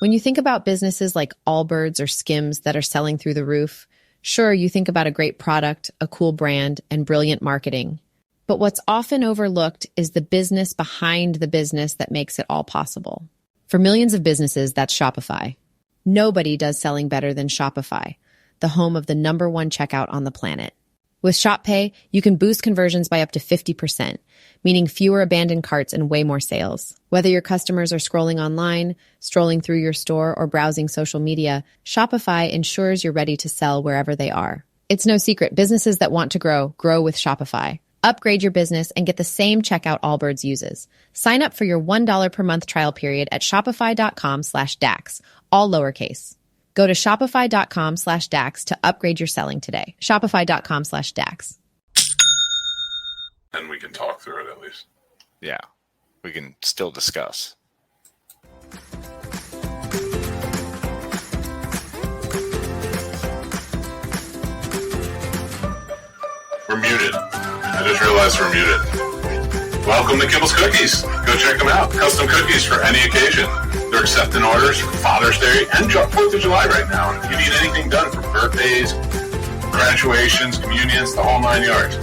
When you think about businesses like Allbirds or Skims that are selling through the roof, sure, you think about a great product, a cool brand, and brilliant marketing. But what's often overlooked is the business behind the business that makes it all possible. For millions of businesses, that's Shopify. Nobody does selling better than Shopify, the home of the #1 checkout on the planet. With Shop Pay, you can boost conversions by up to 50%, meaning fewer abandoned carts and way more sales. Whether your customers are scrolling online, strolling through your store, or browsing social media, Shopify ensures you're ready to sell wherever they are. It's no secret, businesses that want to grow, grow with Shopify. Upgrade your business and get the same checkout Allbirds uses. Sign up for your $1 per month trial period at shopify.com/DAX, all lowercase. Go to shopify.com/DAX to upgrade your selling today. Shopify.com/DAX. And we can talk through it at least. Yeah, we can still discuss. We're muted. I just realized we're muted. Welcome to Kimball's Cookies. Go check them out. Custom cookies for any occasion. They're accepting orders for Father's Day and 4th of July right now. And if you need anything done for birthdays, graduations, communions, the whole 9 yards,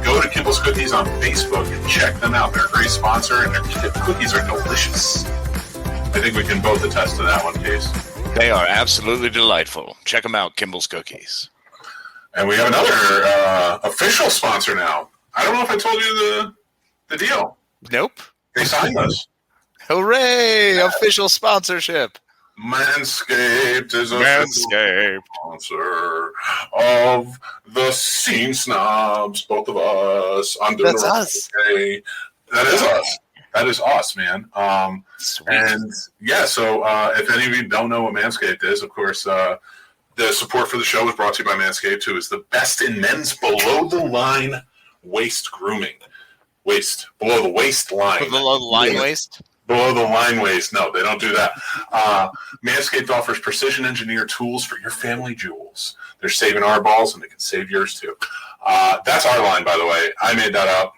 go to Kimball's Cookies on Facebook and check them out. They're a great sponsor, and their cookies are delicious. I think we can both attest to that one, Case. They are absolutely delightful. Check them out, Kimball's Cookies. And we have another official sponsor now. I don't know if I told you the deal. Nope. They signed us. Hooray! Official sponsorship. Manscaped is a sponsor of the Scene Snobs. Both of us. I'm doing That's us. Okay. That is us. That is us, man. And yeah, so if any of you don't know what Manscaped is, of course, the support for the show is brought to you by Manscaped, who is the best in men's below-the-line waist grooming. Below the waist line. Below the line waist? Below the line waist. No, they don't do that. Manscaped offers precision-engineered tools for your family jewels. They're saving our balls, and they can save yours, too. That's our line, by the way. I made that up,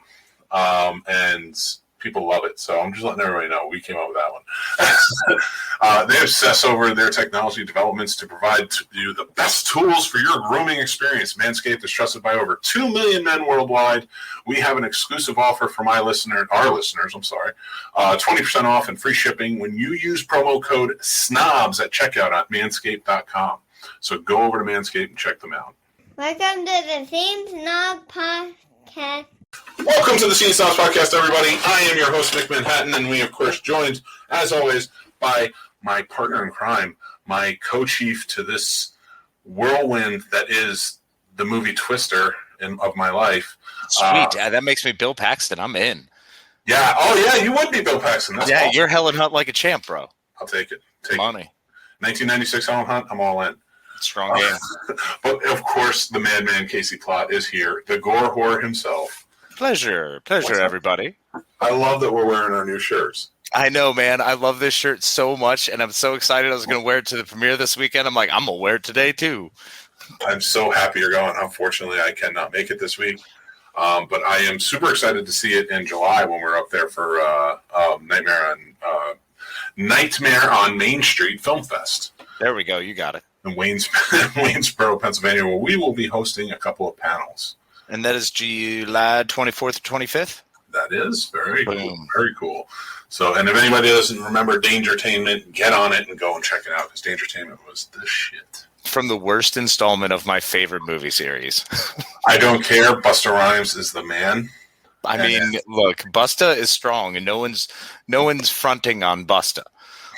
and people love it. So I'm just letting everybody know we came up with that one. They obsess over their technology developments to provide you the best tools for your grooming experience. Manscaped is trusted by over 2 million men worldwide. We have an exclusive offer for our listeners, 20% off and free shipping when you use promo code SNOBS at checkout at manscaped.com. So go over to Manscaped and check them out. Welcome to the Scene Snobs podcast. Welcome to the Scene Snobs podcast, everybody. I am your host, Mick Manhattan, and we, of course, joined, as always, by my partner in crime, my co-chief to this whirlwind that is the movie Twister of my life. Sweet. That makes me Bill Paxton. I'm in. Yeah. Oh, yeah, you would be Bill Paxton. That's awesome. You're Helen Hunt like a champ, bro. I'll take it. Money. 1996 Helen Hunt, I'm all in. Strong game. But, of course, the madman Casey Plott is here, the gore whore himself. Pleasure, everybody. I love that we're wearing our new shirts. I know, man. I love this shirt so much, and I'm so excited. I was going to wear it to the premiere this weekend. I'm like, I'm going to wear it today, too. I'm so happy you're going. Unfortunately, I cannot make it this week. But I am super excited to see it in July when we're up there for Nightmare on Main Street Film Fest. There we go. You got it. In Waynesboro, Pennsylvania, where we will be hosting a couple of panels. And that is July 24th to 25th? That is very cool. Very cool. So, and if anybody doesn't remember Dangertainment, get on it and go and check it out, because Dangertainment was the shit. From the worst installment of my favorite movie series. I don't care. Busta Rhymes is the man. I mean, look, Busta is strong, and no one's fronting on Busta.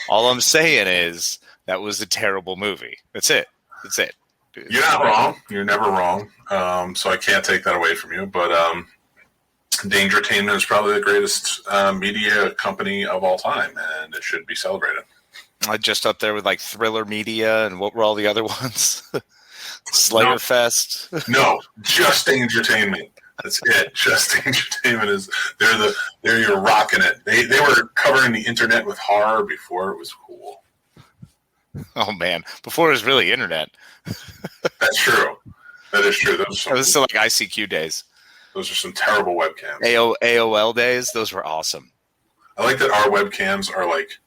All I'm saying is that was a terrible movie. That's it. You're not wrong. You're never wrong. So I can't take that away from you. But Dangertainment is probably the greatest media company of all time, and it should be celebrated. Just up there with like Thriller Media, and what were all the other ones? Slayer Fest. No, just Dangertainment. That's it. Just Dangertainment is you're rocking it. They were covering the internet with horror before it was cool. Oh man, before it was really internet. That's true. That is true. Those are still like ICQ days. Those are some terrible webcams. AOL days. Those were awesome. I like that our webcams are like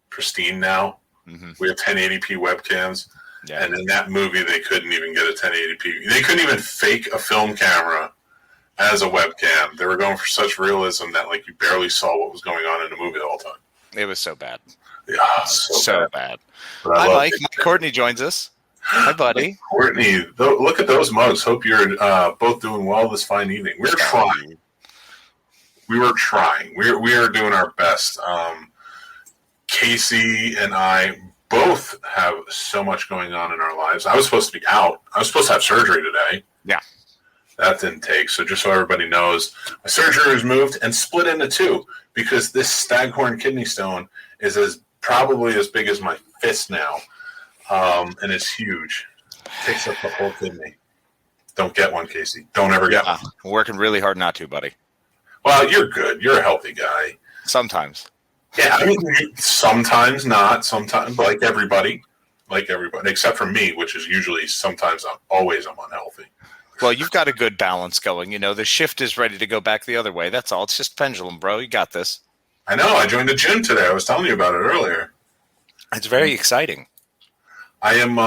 pristine now. Mm-hmm. We have 1080p webcams. Yeah. And in that movie, they couldn't even get a 1080p. They couldn't even fake a film camera as a webcam. They were going for such realism that like you barely saw what was going on in the movie the whole time. It was so bad. Yeah, so bad. But Hi, Mike. Courtney joins us. Hi, buddy. Courtney, look at those mugs. Hope you're both doing well this fine evening. We're trying. We were trying. We are doing our best. Casey and I both have so much going on in our lives. I was supposed to be out. I was supposed to have surgery today. Yeah. That didn't take. So just so everybody knows, my surgery was moved and split into two because this staghorn kidney stone is probably as big as my fist now. And it's huge. It takes up the whole kidney. Don't get one, Casey. Don't ever get one. I'm working really hard not to, buddy. Well, you're good. You're a healthy guy. Sometimes. Yeah, I mean, sometimes not. Sometimes, like everybody, except for me, which is usually sometimes I'm unhealthy. Well, you've got a good balance going. You know, the shift is ready to go back the other way. That's all. It's just pendulum, bro. You got this. I know. I joined the gym today. I was telling you about it earlier. It's very exciting. I am.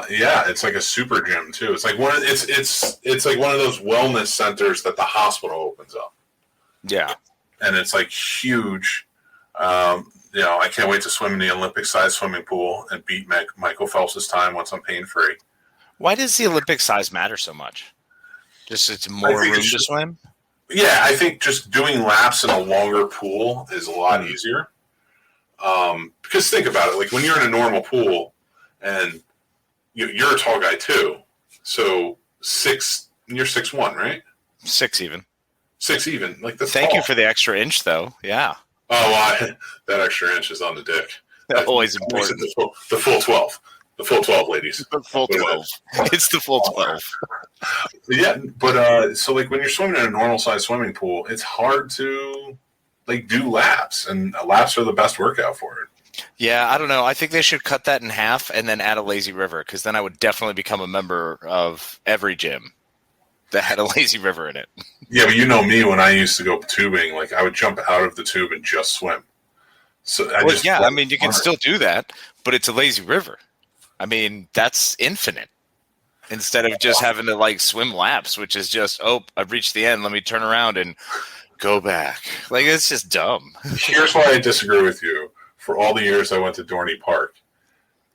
It's like a super gym too. It's like it's like one of those wellness centers that the hospital opens up. Yeah, and it's like huge. I can't wait to swim in the Olympic-sized swimming pool and beat Michael Phelps' time once I'm pain-free. Why does the Olympic size matter so much? Just it's more room to swim? Yeah, I think just doing laps in a longer pool is a lot easier. Because think about it, like when you're in a normal pool, and you're a tall guy too, so you're 6'1", right? 6 even. 6 even, like that's Thank tall. you for the extra inch, though. Yeah. Oh, that extra inch is on the dick. That's always important. The full 12. The full 12, ladies. The full 12. It's the full 12. Yeah, but so like when you're swimming in a normal size swimming pool, it's hard to like do laps, and laps are the best workout for it. Yeah, I don't know. I think they should cut that in half and then add a lazy river, because then I would definitely become a member of every gym that had a lazy river in it. Yeah, but you know me, when I used to go tubing, like I would jump out of the tube and just swim. So I mean, you can still do that, but it's a lazy river. I mean, that's infinite. Instead of just having to like swim laps, which is just, I've reached the end. Let me turn around and go back. Like, it's just dumb. Here's why I disagree with you. For all the years I went to Dorney Park,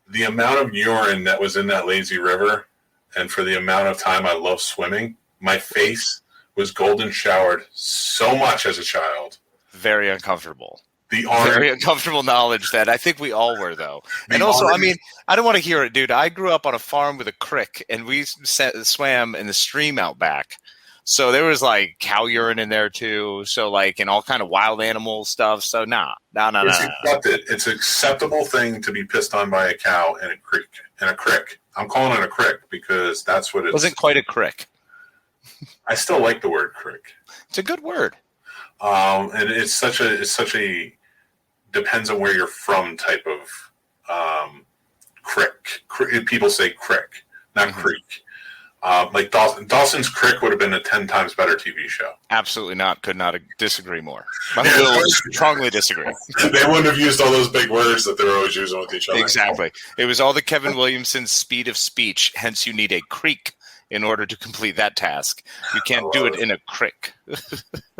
the amount of urine that was in that lazy river, and for the amount of time I love swimming, my face was golden showered so much as a child. Very uncomfortable. Very uncomfortable knowledge that I think we all were, though. And also, I mean, I don't want to hear it, dude. I grew up on a farm with a creek, and we swam in the stream out back. So there was like cow urine in there too. So like, and all kind of wild animal stuff. So no. It's an acceptable thing to be pissed on by a cow in a creek. I'm calling it a creek because that's what it wasn't quite a crick. I still like the word crick. It's a good word. And it's such a depends on where you're from type of crick. People say crick, not creek. Like Dawson's Creek would have been a 10 times better TV show. Absolutely not. Could not disagree more. I will strongly disagree. They wouldn't have used all those big words that they're always using with each other. Exactly. It was all the Kevin Williamson speed of speech. Hence, you need a creek in order to complete that task. You can't do it in a crick.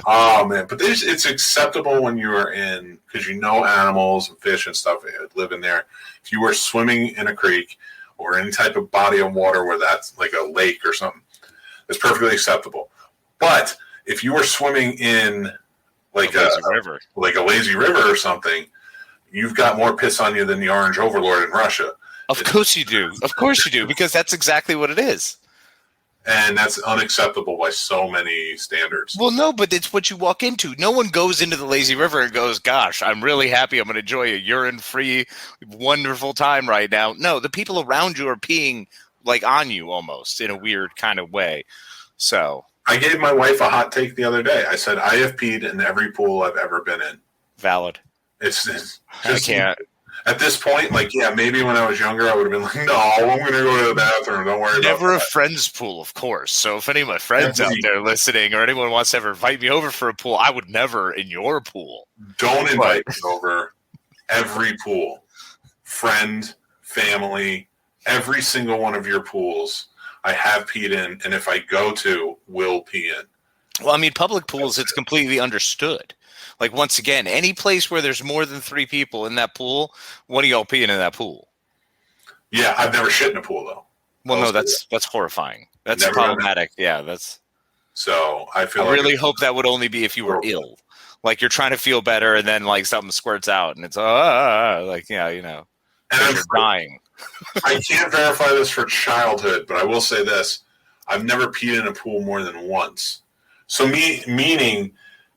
Oh, man. But it's acceptable when you are in, because you know animals and fish and stuff live in there. If you were swimming in a creek or any type of body of water where that's like a lake or something, it's perfectly acceptable. But if you were swimming in like a lazy river or something, you've got more piss on you than the Orange Overlord in Russia. Of course you do. Of course you do, because that's exactly what it is. And that's unacceptable by so many standards. Well, no, but it's what you walk into. No one goes into the lazy river and goes, gosh, I'm really happy. I'm going to enjoy a urine-free, wonderful time right now. No, the people around you are peeing like on you almost in a weird kind of way. So I gave my wife a hot take the other day. I said, I have peed in every pool I've ever been in. Valid. It's just, I can't. At this point, like, yeah, maybe when I was younger, I would have been like, no, I'm going to go to the bathroom. Don't worry about it. Never a friend's pool, of course. So if any of my friends out there listening or anyone wants to ever invite me over for a pool, I would never in your pool. Don't invite me over every pool. friend, family, every single one of your pools I have peed in, and if I go to, will pee in. Well, I mean, public pools, it's completely understood. Like, once again, any place where there's more than 3 people in that pool, one of y'all peeing in that pool. Yeah, I've never shit in a pool, though. Well, no, that's horrifying. That's problematic. Yeah, that's. So I feel. I really hope that would only be if you were ill, like you're trying to feel better, and then like something squirts out, and it's like you know, and you're dying. I can't verify this for childhood, but I will say this: I've never peed in a pool more than once. So meaning,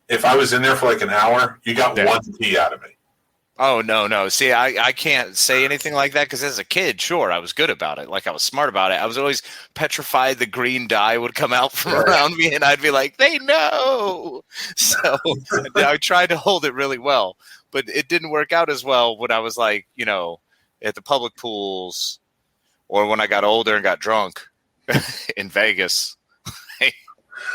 if I was in there for like an hour, you got one pee out of me. Oh, no. See, I can't say anything like that because as a kid, sure, I was good about it. Like, I was smart about it. I was always petrified the green dye would come out from around me, and I'd be like, they know. So I tried to hold it really well, but it didn't work out as well when I was like, you know, at the public pools or when I got older and got drunk in Vegas.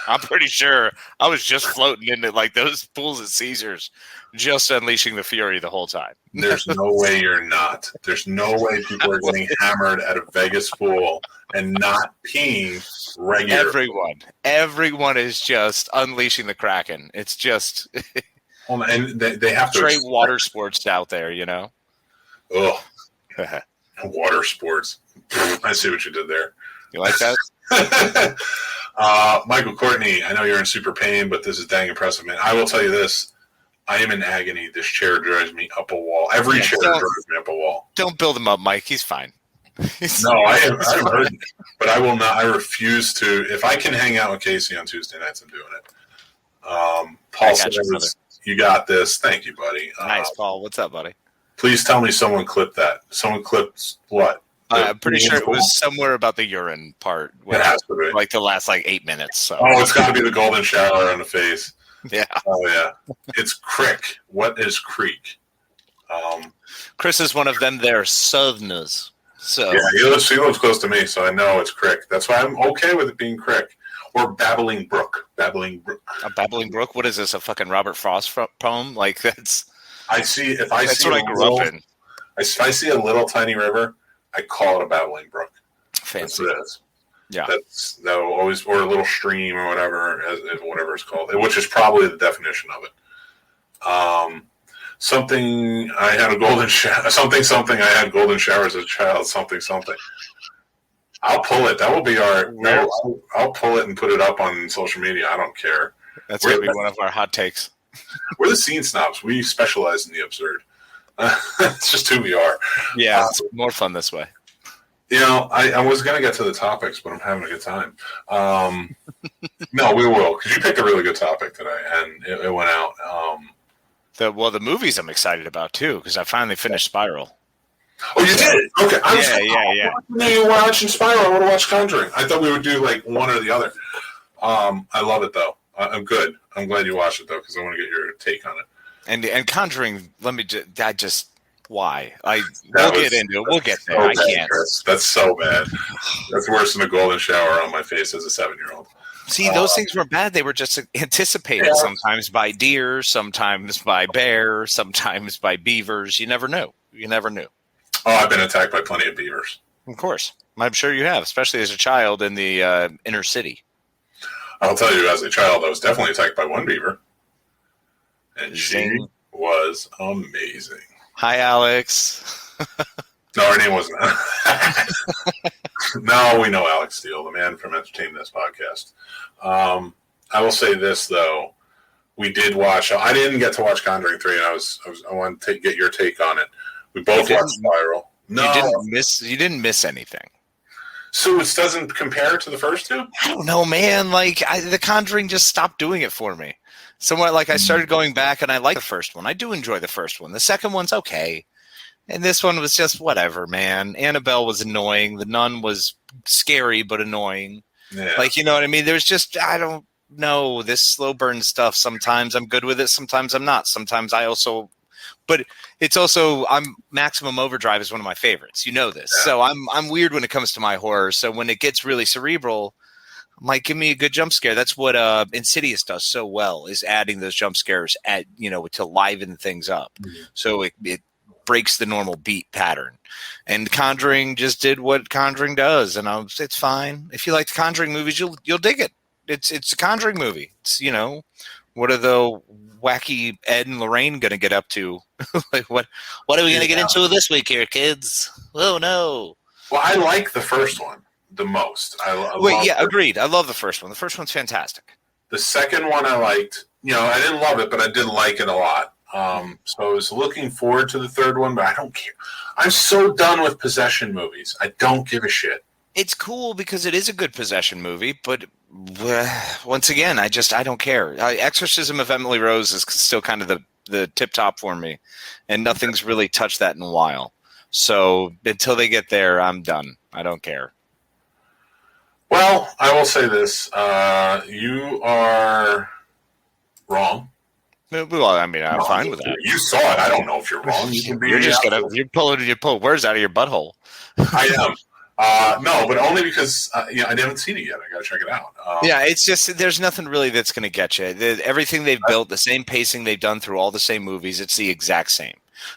I'm pretty sure I was just floating into like those pools at Caesars, just unleashing the fury the whole time. There's no way you're not. There's no way people are getting hammered at a Vegas pool and not peeing regularly. Everyone is just unleashing the Kraken. It's just and they have to straight water sports out there, you know. Oh, water sports. I see what you did there. You like that? Michael Courtney, I know you're in super pain, but this is dang impressive, man. I will tell you this. I am in agony. This chair drives me up a wall. Every chair drives me up a wall. Don't build him up, Mike. He's fine. No, I'm hurting. But I will not. I refuse to. If I can hang out with Casey on Tuesday nights, I'm doing it. Paul says, you got this. Thank you, buddy. Nice, Paul. What's up, buddy? Please tell me someone clipped that. Someone clipped what? I'm pretty sure it was somewhere about the urine part. It has to be. Like the last 8 minutes. So. Oh, it's got to be the golden shower on the face. Yeah. Oh, yeah. It's Crick. What is Creek? Chris is one of them. They're Southerners. So. Yeah, he lives close to me, so I know it's Crick. That's why I'm okay with it being Crick. Or Babbling Brook. Babbling Brook. A Babbling Brook? What is this, a fucking Robert Frost poem? Like, that's... That's what I grew up in. If I see a little tiny river, I call it a babbling brook. Fancy. That's what it is. Yeah. That will always, or a little stream or whatever it's called, which is probably the definition of it. Something I had a golden shower. Something I had golden showers as a child. Something. I'll pull it. That will be our. I'll pull it and put it up on social media. I don't care. That's gonna be one of our hot takes. We're the Scene Snobs. We specialize in the absurd. It's just who we are. Yeah, it's more fun this way. You know, I was going to get to the topics, but I'm having a good time. No, we will, because you picked a really good topic today, and it went out. The movies I'm excited about, too, because I finally finished Spiral. Oh, you did? Okay. Yeah. You watching Spiral? I want to watch Conjuring. I thought we would do, one or the other. I love it, though. I'm good. I'm glad you watched it, though, because I want to get your take on it. And Conjuring, why? We'll get into it. We'll get there. I can't. Chris. That's so bad. That's worse than a golden shower on my face as a 7-year-old. See, those things were bad. They were just anticipated sometimes by deer, sometimes by bear, sometimes by beavers. You never knew. Oh, I've been attacked by plenty of beavers. Of course. I'm sure you have, especially as a child in the inner city. I'll tell you, as a child, I was definitely attacked by one beaver. And she was amazing. Hi, Alex. No, her name wasn't. No, we know Alex Steele, the man from Entertain This podcast. I will say this, though. We did watch. I didn't get to watch Conjuring 3, and I wanted to get your take on it. We both watched Spiral. No, you didn't miss anything. So it doesn't compare to the first two? I don't know, man. The Conjuring just stopped doing it for me. Somewhat I started going back, and I like the first one. I do enjoy the first one. The second one's okay. And this one was just whatever, man. Annabelle was annoying. The nun was scary but annoying. Yeah. You know what I mean? There's just, I don't know, this slow burn stuff. Sometimes I'm good with it. Sometimes I'm not. Sometimes but it's also, Maximum Overdrive is one of my favorites. You know this. Yeah. So I'm weird when it comes to my horror. So when it gets really cerebral, I'm like, give me a good jump scare. That's what Insidious does so well, is adding those jump scares to liven things up. Mm-hmm. So it breaks the normal beat pattern. And Conjuring just did what Conjuring does, and it's fine. If you like the Conjuring movies, you'll dig it. It's a Conjuring movie. It's, what are the wacky Ed and Lorraine going to get up to? Like what are we going to get into this week here, kids? Oh no. Well, I like the first one the most. Agreed. I love the first one. The first one's fantastic. The second one I liked. I didn't love it, but I did like it a lot. So I was looking forward to the third one, but I don't care. I'm so done with possession movies. I don't give a shit. It's cool because it is a good possession movie, but once again, I don't care. Exorcism of Emily Rose is still kind of the tip top for me, and nothing's really touched that in a while. So until they get there, I'm done. I don't care. Well, I will say this: you are wrong. Well, I mean, I'm fine with that. You saw it. I don't know if you're wrong. You're pulling words out of your butthole. I am. No, but only because I haven't seen it yet. I got to check it out. It's just there's nothing really that's going to get you. Everything they've built, the same pacing they've done through all the same movies, it's the exact same.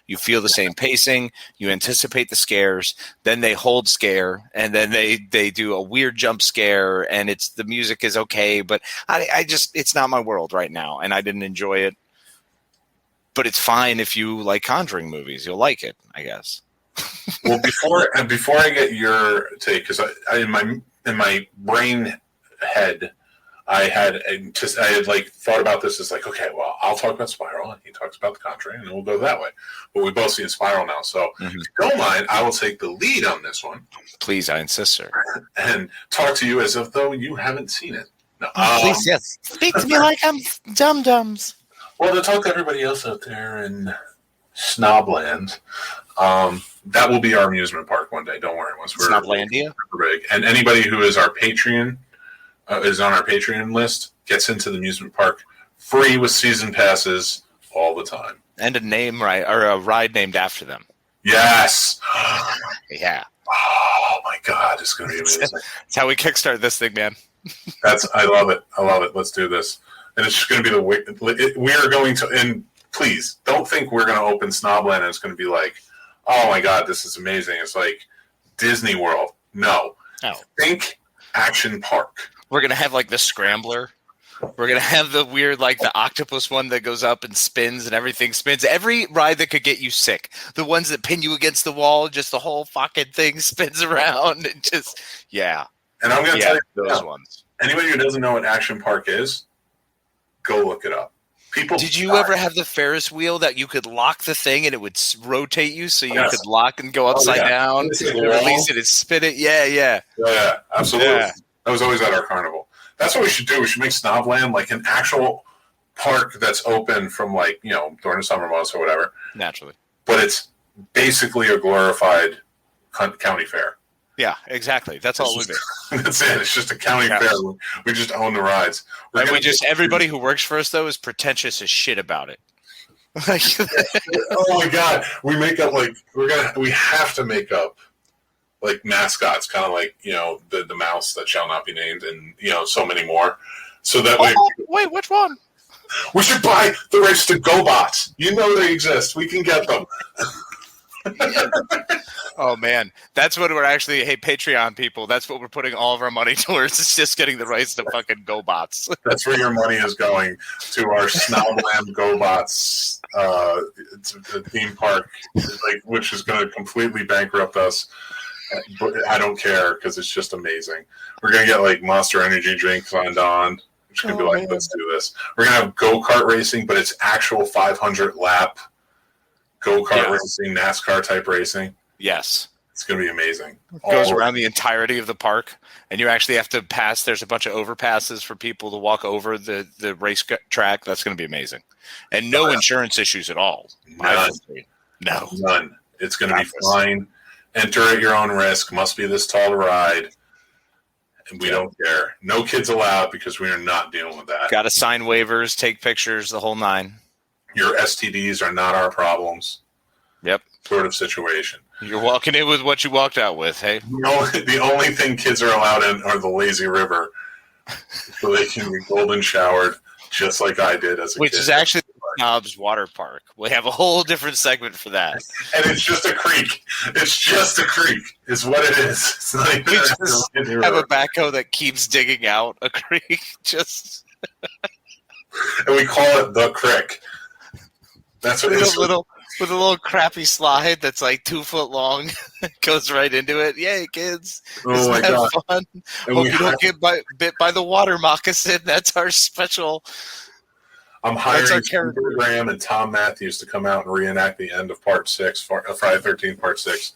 You feel the same pacing. You anticipate the scares. Then they hold scare, and then they do a weird jump scare, and the music is okay, but I just it's not my world right now, and I didn't enjoy it. But it's fine if you like Conjuring movies. You'll like it, I guess. Well, before I get your take, because I in my brain head, I had thought about this as like, okay, well, I'll talk about Spiral, and he talks about The Conjuring, and then we'll go that way. But we both see Spiral now, so if you don't mind, I will take the lead on this one. Please, I insist, sir. And talk to you as if though you haven't seen it. No, please, yes. Speak to me like I'm dum-dums. Well, to talk to everybody else out there in Snobland, that will be our amusement park one day. Don't worry. Once we're Snoblandia? Big. And anybody who is our Patreon, is on our Patreon list, gets into the amusement park free with season passes all the time. And a ride named after them. Yes. Yeah. Oh my God, it's going to be amazing. That's how we kickstart this thing, man. I love it. I love it. Let's do this. And it's just going to be we are going to, and please don't think we're going to open Snobland and it's going to be like, oh my God, this is amazing. It's like Disney World. No. Think Action Park. We're going to have like the Scrambler. We're going to have the weird, like the octopus one that goes up and spins and everything spins. Every ride that could get you sick. The ones that pin you against the wall, just the whole fucking thing spins around. And just, yeah. And I'm going to tell you those ones. Anybody who doesn't know what Action Park is, go look it up. Did you ever have the Ferris wheel that you could lock the thing and it would rotate you so you could lock and go upside down? Release it and spin it? Yeah. Yeah, absolutely. Yeah. That was always at our carnival. That's what we should do. We should make Snobland like an actual park that's open from during the summer months or whatever. Naturally. But it's basically a glorified county fair. Yeah, exactly. That's all it would be. That's it. It's just a county fair. We just own the rides. Everybody who works for us though is pretentious as shit about it. Oh my God. We make up we have to make up like mascots, kind of like, the mouse that shall not be named and, so many more. So that way. Wait, which one? We should buy the rights to GoBots. You know they exist. We can get them. Oh man, that's what we're actually. Hey, Patreon people, that's what we're putting all of our money towards. It's just getting the rights to fucking GoBots. That's where your money is going, to our Snobland GoBots theme park, which is going to completely bankrupt us. But I don't care because it's just amazing. We're going to get Monster Energy drinks signed on. It's going to be let's do this. We're going to have go-kart racing, but it's actual 500 lap go-kart racing, NASCAR type racing. Yes. It's going to be amazing. It goes around the entirety of the park, and you actually have to pass. There's a bunch of overpasses for people to walk over the race track. That's going to be amazing. And no insurance issues at all. None. It's going to be fine. Enter at your own risk. Must be this tall to ride. And we don't care. No kids allowed because we are not dealing with that. Got to sign waivers, take pictures, the whole nine. Your STDs are not our problems. Yep. Sort of situation. You're walking in with what you walked out with, hey? The only thing kids are allowed in are the lazy river. So they can be golden showered just like I did as a kid. Which is actually the Snobs water park. We have a whole different segment for that. And it's just a creek. It's just a creek. Is what it is. It's like We just have a backhoe that keeps digging out a creek. Just and we call it the crick. That's what it's with a little crappy slide that's like 2 foot long. Goes right into it. Yay, kids. Oh my God. Fun. Hope you don't get bit by the water moccasin. That's our special. I'm hiring Peter Graham and Tom Matthews to come out and reenact the end of Part 6, Friday the 13th, Part 6,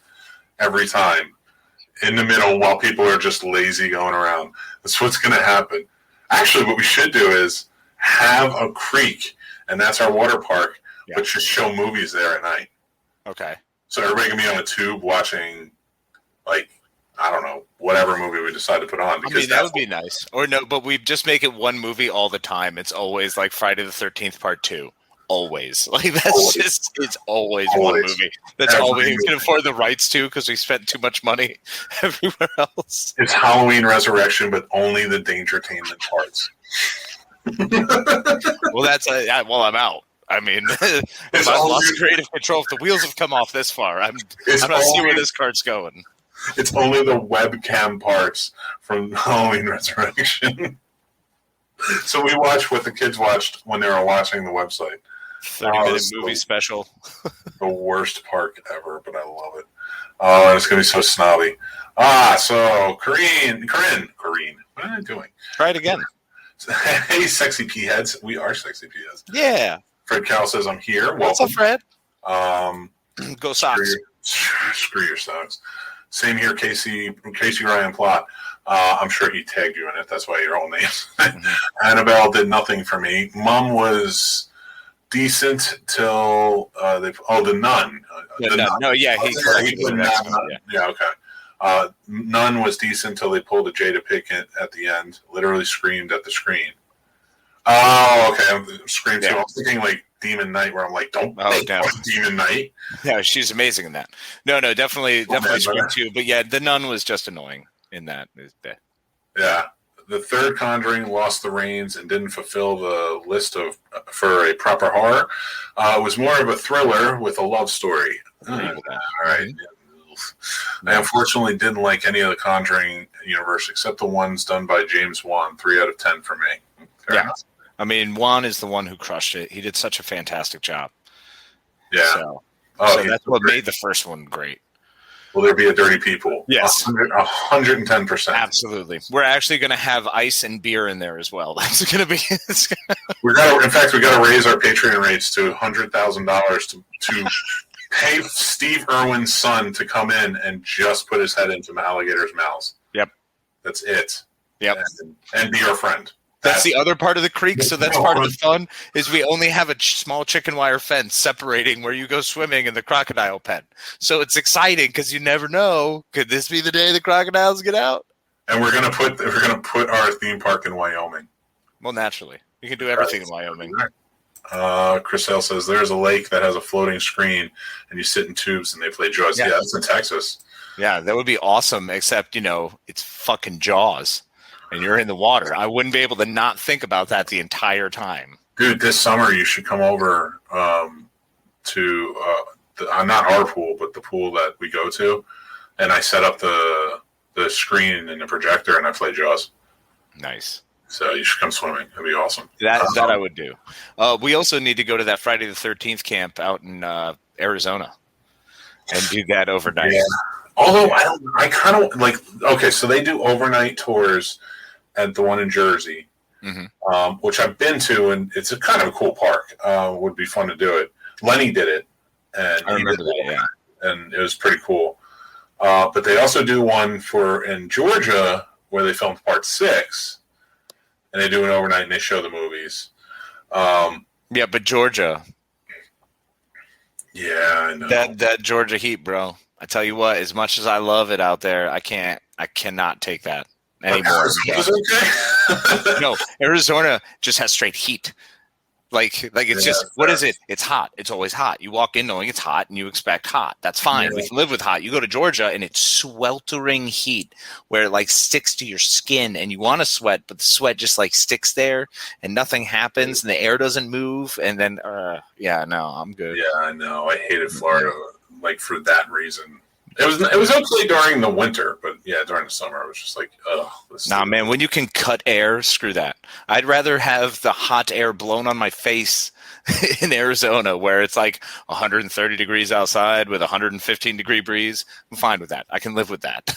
every time in the middle while people are just lazy going around. That's what's going to happen. Actually, what we should do is have a creek, and that's our water park, but just show movies there at night. Okay. So everybody can be on a tube watching, like, I don't know, whatever movie we decide to put on. Because that would be nice. Or no, but we just make it one movie all the time. It's always like Friday the 13th Part 2. Always. Like, that's just, it's always one movie. That's all we can afford the rights to because we spent too much money everywhere else. It's Halloween Resurrection, but only the Dangertainment parts. Well, I'm out. I mean, if I've lost creative control, if the wheels have come off this far, I'm not seeing where this card's going. It's only the webcam parts from Halloween Resurrection. So we watch what the kids watched when they were watching the website. 30-minute movie special. The worst park ever, but I love it. It's going to be so snobby. So Corinne. What am I doing? Try it again. Hey, sexy pea heads. We are sexy pea heads. Yeah. Fred Carroll says, I'm here. What's Welcome. up, Fred? Go Sox. Screw your Sox. Same here, Casey Ryan Plot. I'm sure he tagged you in it. That's why your whole name. Annabelle did nothing for me. Mom was decent till the Nun. No, yeah, he corrected it. Yeah, okay. Nun was decent till they pulled a Jada Pinkett at the end. Literally screamed at the screen. Oh, okay. Scream too. I was thinking like Demon Knight, where I'm like, don't Demon Knight. Yeah, she's amazing in that. No, definitely Scream too. But yeah, the Nun was just annoying in that. Yeah, the third Conjuring lost the reins and didn't fulfill the list for a proper horror. It was more of a thriller with a love story. All right. I unfortunately didn't like any of the Conjuring universe except the ones done by James Wan. 3 out of 10 for me. Fair enough. I mean, Juan is the one who crushed it. He did such a fantastic job. Yeah. So that's what made the first one great. Will there be a Dirty People? Yes. 110%. Absolutely. We're actually going to have ice and beer in there as well. That's going to be... we got to raise our Patreon rates to $100,000 to pay Steve Irwin's son to come in and just put his head into alligators' mouths. Yep. That's it. Yep. And be our friend. That's the other part of the creek, so that's part of the fun, is we only have a small chicken wire fence separating where you go swimming in the crocodile pen. So it's exciting because you never know, could this be the day the crocodiles get out? And we're gonna put our theme park in Wyoming. Well, naturally. You can do everything in Wyoming. Chris L says there's a lake that has a floating screen and you sit in tubes and they play Jaws. Yeah, that's in Texas. Yeah, that would be awesome, except, it's fucking Jaws. And you're in the water. I wouldn't be able to not think about that the entire time. Dude, this summer you should come over to not our pool, but the pool that we go to, and I set up the screen and the projector, and I play Jaws. Nice. So you should come swimming. That'd be awesome. That I would do. We also need to go to that Friday the 13th camp out in Arizona and do that overnight. Yeah. Although I kind of like. Okay, so they do overnight tours at the one in Jersey, which I've been to, and it's a kind of a cool park. Would be fun to do it. Lenny did it, and I remember that, and it was pretty cool. But they also do one in Georgia where they filmed Part 6, and they do an overnight and they show the movies. Yeah, but Georgia. Yeah, I know. That Georgia heat, bro. I tell you what, as much as I love it out there, I cannot take that anymore. Okay. No, Arizona just has straight heat. Like it's Yeah, just, what is it? It's hot. It's always hot. You walk in knowing it's hot and you expect hot. That's fine. Yeah. We can live with hot. You go to Georgia and it's sweltering heat where it like sticks to your skin and you want to sweat, but the sweat just like sticks there and nothing happens and the air doesn't move. And then, I'm good. Yeah, I know. I hated Florida, like for that reason. It was okay during the winter, but yeah, during the summer, I was just like, ugh. Nah, man, when you can cut air, screw that. I'd rather have the hot air blown on my face in Arizona where it's like 130 degrees outside with 115-degree breeze. I'm fine with that. I can live with that.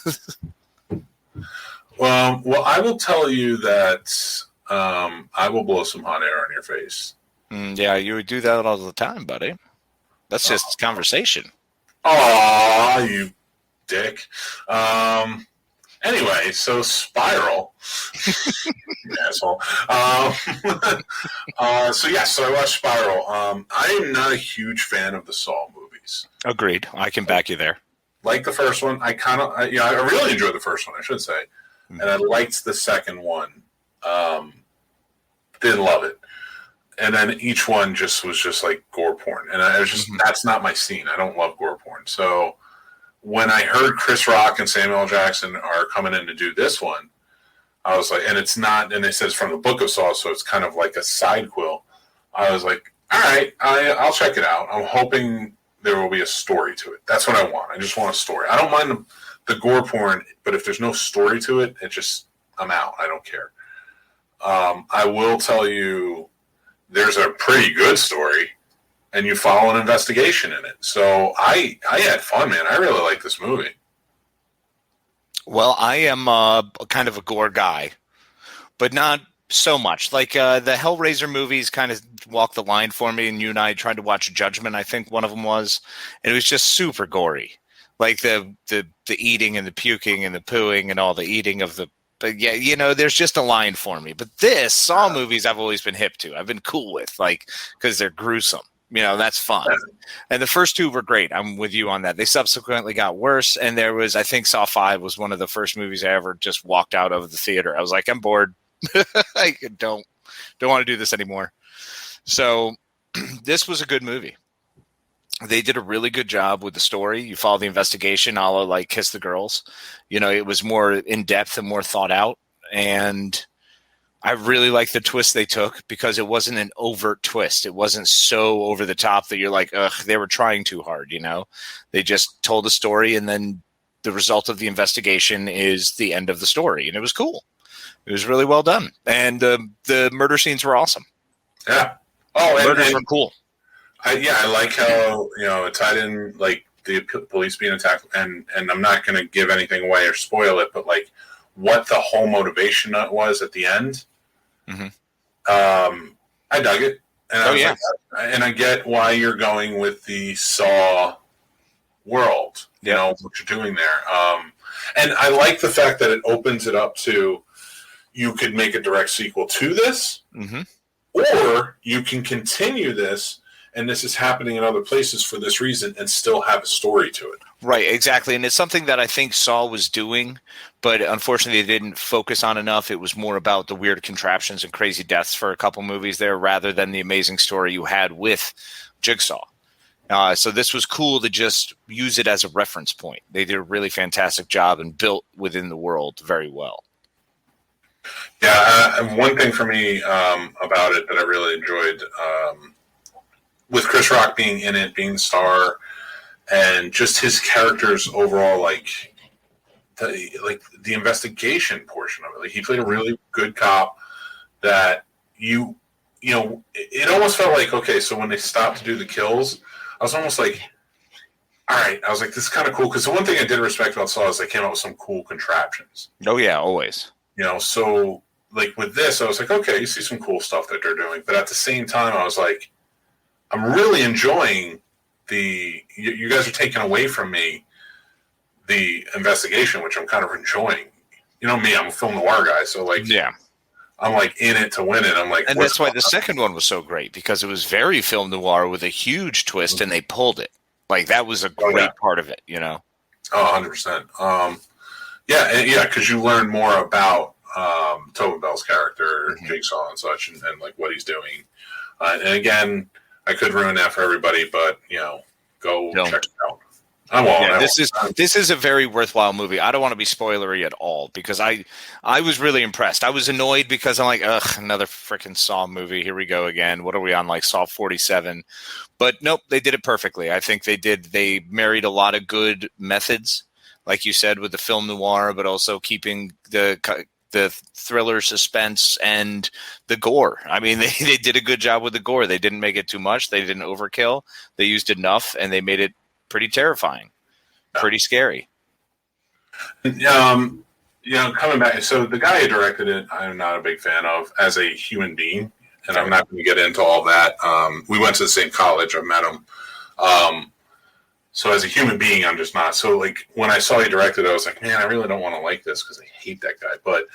Well, I will tell you that I will blow some hot air on your face. Yeah, you would do that all the time, buddy. That's just conversation. Aw, you dick. Anyway, so Spiral. You asshole. So I watched Spiral. I am not a huge fan of the Saw movies. Agreed. I can back you there. Like the first one, I really enjoyed the first one, I should say. And I liked the second one. Didn't love it. And then each one was just like gore porn. And I was just, that's not my scene. I don't love gore porn. So when I heard Chris Rock and Samuel L. Jackson are coming in to do this one, I was like, and it's not, and they said it's from the Book of Saw, so it's kind of like a side quill. I was like, all right, I'll check it out. I'm hoping there will be a story to it. That's what I want. I just want a story. I don't mind the gore porn, but if there's no story to it, I'm out. I don't care. I will tell you, there's a pretty good story, and you follow an investigation in it. So I had fun, man. I really like this movie. Well, I am kind of a gore guy, but not so much. Like the Hellraiser movies kind of walked the line for me, and you and I tried to watch Judgment, I think one of them was, and it was just super gory. Like the eating and the puking and the pooing and all the eating of the... But yeah, there's just a line for me. But this Saw movies I've always been hip to. I've been cool with, like, because they're gruesome. That's fun. And the first two were great. I'm with you on that. They subsequently got worse. And there was, I think Saw 5 was one of the first movies I ever just walked out of the theater. I was like, I'm bored. I don't want to do this anymore. So this was a good movie. They did a really good job with the story. You follow the investigation, a la like Kiss the Girls. It was more in depth and more thought out. And I really liked the twist they took because it wasn't an overt twist. It wasn't so over the top that you're like, ugh, they were trying too hard. They just told a story, and then the result of the investigation is the end of the story. And it was cool. It was really well done. And the murder scenes were awesome. Yeah. Oh, and murders were cool. I like how it tied in like the police being attacked, and I'm not going to give anything away or spoil it, but like what the whole motivation was at the end. Mm-hmm. I dug it, and and I get why you're going with the Saw world. What you're doing there, and I like the fact that it opens it up to you could make a direct sequel to this, or you can continue this. And this is happening in other places for this reason and still have a story to it. Right, exactly. And it's something that I think Saw was doing, but unfortunately they didn't focus on enough. It was more about the weird contraptions and crazy deaths for a couple movies there rather than the amazing story you had with Jigsaw. So this was cool to just use it as a reference point. They did a really fantastic job and built within the world very well. Yeah, and one thing for me about it that I really enjoyed with Chris Rock being in it, being the star, and just his character's overall, like the investigation portion of it. Like he played a really good cop that it almost felt like, okay, so when they stopped to do the kills, I was almost like, all right, I was like, this is kind of cool. Because the one thing I did respect about Saw is they came out with some cool contraptions. Oh, yeah, always. So like with this, I was like, okay, you see some cool stuff that they're doing. But at the same time, I was like, I'm really enjoying you guys are taking away from me the investigation, which I'm kind of enjoying. Me, I'm a film noir guy, so like, yeah, I'm like in it to win it. I'm like, and that's why the second one was so great because it was very film noir with a huge twist, and they pulled it. Like that was a great part of it, Oh, 100%. Yeah, because you learn more about Tobin Bell's character, Jigsaw and such, and like what he's doing. And again, I could ruin that for everybody, but go Don't. check it out. I won't. Yeah, I this is a very worthwhile movie. I don't want to be spoilery at all because I was really impressed. I was annoyed because I'm like, ugh, another freaking Saw movie. Here we go again. What are we on, like Saw 47? But nope, they did it perfectly. I think they did. They married a lot of good methods, like you said, with the film noir, but also keeping the thriller suspense and the gore. I mean, they did a good job with the gore. They didn't make it too much. They didn't overkill. They used enough, and they made it pretty terrifying, pretty scary. Coming back. So the guy who directed it, I'm not a big fan of as a human being, and I'm not going to get into all that. We went to the same college. I've met him. So as a human being, I'm just not. So like when I saw he directed it, I was like, man, I really don't want to like this because I hate that guy. But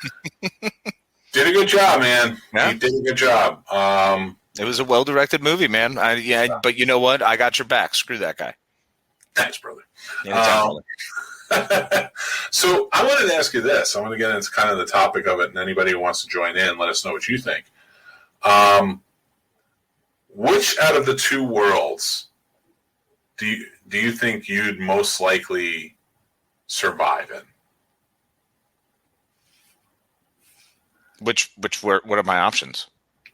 did a good job, man. Yeah. He did a good job. It was a well-directed movie, man. But you know what? I got your back. Screw that guy. Thanks, brother. Anytime, brother. So I wanted to ask you this. I want to get into kind of the topic of it, and anybody who wants to join in, let us know what you think. Which out of the two worlds do you think you'd most likely survive in? What are my options?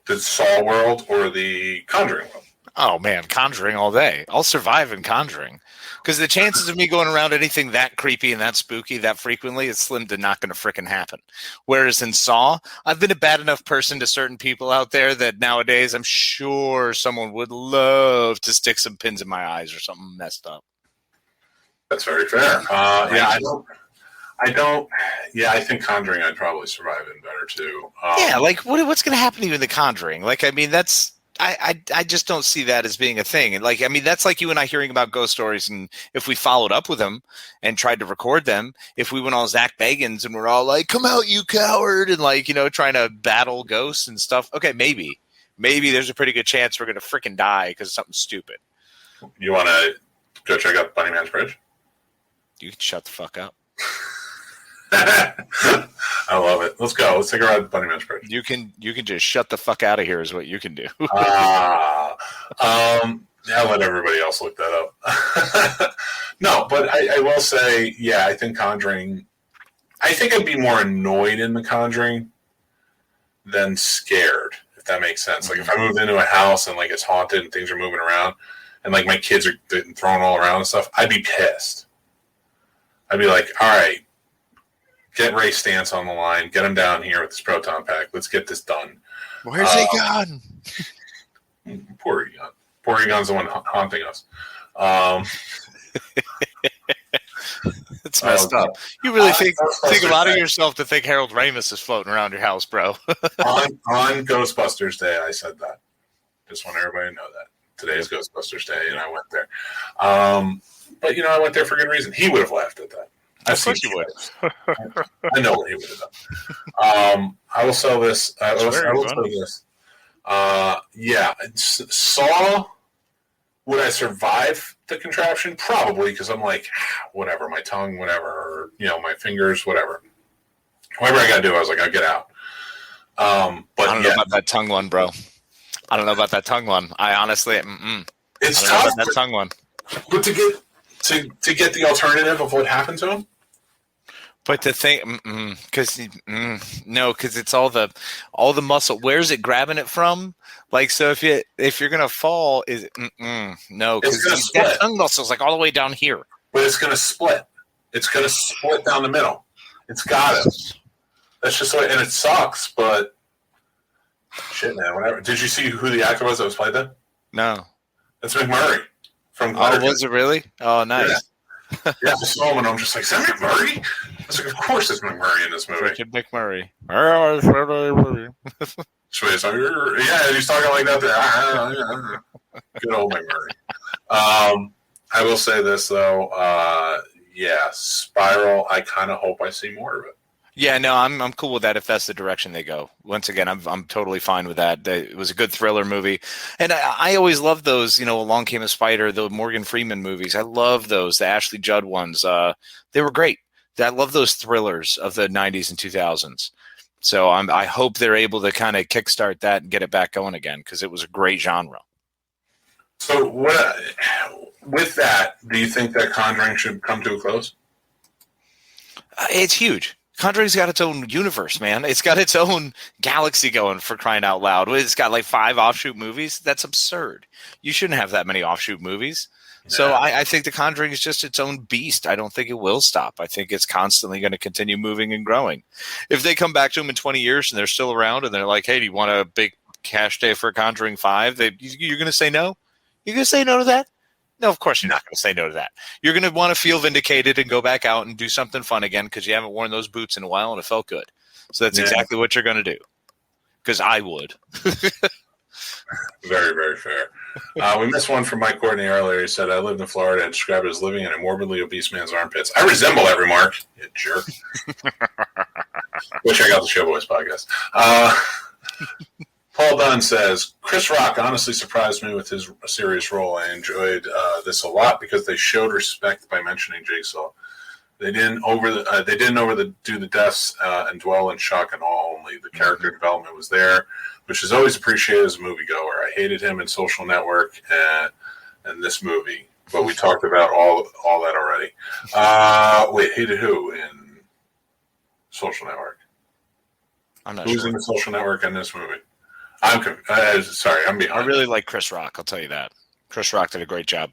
The Saw world or the Conjuring world? Oh man, Conjuring all day. I'll survive in Conjuring. Because the chances of me going around anything that creepy and that spooky that frequently is slim to not going to frickin' happen. Whereas in Saw, I've been a bad enough person to certain people out there that nowadays I'm sure someone would love to stick some pins in my eyes or something messed up. That's very fair. I don't. Yeah, I think Conjuring I'd probably survive in better too. Like what's going to happen to you in the Conjuring? Like, I mean, that's. I just don't see that as being a thing. And like, I mean, that's like you and I hearing about ghost stories. And if we followed up with them and tried to record them, if we went all Zach Bagans and we're all like, come out, you coward. And like, trying to battle ghosts and stuff. Okay. Maybe there's a pretty good chance we're going to freaking die because of something stupid. You want to go check out Bunny Man's Bridge? You can shut the fuck up. I love it. Let's go. Let's take a ride to Bunny Man's Bridge. You can just shut the fuck out of here is what you can do. I'll let everybody else look that up. No, but I will say, yeah, I think Conjuring. I think I'd be more annoyed in the Conjuring than scared, if that makes sense. Like if I moved into a house and like it's haunted and things are moving around and like my kids are getting thrown all around and stuff, I'd be pissed. I'd be like, all right, get Ray Stantz on the line, get him down here with this proton pack. Let's get this done. Where's he gone? Poor Egon. Poor Egon's the one haunting us. It's messed up. You really think a lot of yourself to think Harold Ramis is floating around your house, bro. on Ghostbusters Day, I said that. Just want everybody to know that. Today is Ghostbusters Day, and I went there. But, I went there for good reason. He would have laughed at that. Of course you would. I know what he would have done. I will sell this. I will sell this. Yeah. Saw, would I survive the contraption? Probably, because I'm like, whatever, my tongue, whatever, or, my fingers, whatever. Whatever I got to do, I was like, I'll get out. But I don't know about that tongue one, bro. I don't know about that tongue one. I honestly, it's I don't tough. know about that tongue one. But to get the alternative of what happened to him? But the thing, because it's all the muscle. Where's it grabbing it from? Like, so if you're gonna fall, is it? No, because that tongue muscle's like all the way down here. But it's gonna split. It's gonna split down the middle. It's got it. That's just and it sucks. But shit, man. Whatever. Did you see who the actor was that was played that? No. That's McMurray from. Oh, was it really? Oh, nice. Yeah. Yeah, I saw him and I'm just like, is that McMurray? I was like, of course it's McMurray in this movie. Richard McMurray. Yeah, he's talking like that there. Good old McMurray. I will say this, though. Spiral, I kind of hope I see more of it. Yeah, no, I'm cool with that if that's the direction they go. Once again, I'm totally fine with that. It was a good thriller movie. And I always loved those, Along Came a Spider, the Morgan Freeman movies. I love those, the Ashley Judd ones. They were great. I love those thrillers of the 90s and 2000s. So I hope they're able to kind of kickstart that and get it back going again, because it was a great genre. So with that, do you think that Conjuring should come to a close? It's huge. Conjuring's got its own universe, man. It's got its own galaxy going, for crying out loud. It's got like 5 offshoot movies. That's absurd. You shouldn't have that many offshoot movies. So I think The Conjuring is just its own beast. I don't think it will stop. I think it's constantly going to continue moving and growing. If they come back to them in 20 years and they're still around and they're like, hey, do you want a big cash day for Conjuring 5? You're going to say no? You're going to say no to that? No, of course you're not going to say no to that. You're going to want to feel vindicated and go back out and do something fun again because you haven't worn those boots in a while and it felt good. So that's exactly what you're going to do. Because I would. Very, very fair. We missed one from Mike Courtney earlier. He said, I lived in Florida and described it as living in a morbidly obese man's armpits. I resemble every mark, you jerk. Wish I got the Showboys podcast. Paul Dunn says, Chris Rock honestly surprised me with his serious role. I enjoyed this a lot because they showed respect by mentioning Jigsaw. They didn't overdo the deaths and dwell in shock and awe only. The character development was there, which is always appreciated as a moviegoer. I hated him in Social Network and this movie, but we talked about all that already. Wait, hated who in Social Network? I'm not Who's sure. in the Social Network in this movie? Sorry, I'm behind. I really like Chris Rock, I'll tell you that. Chris Rock did a great job.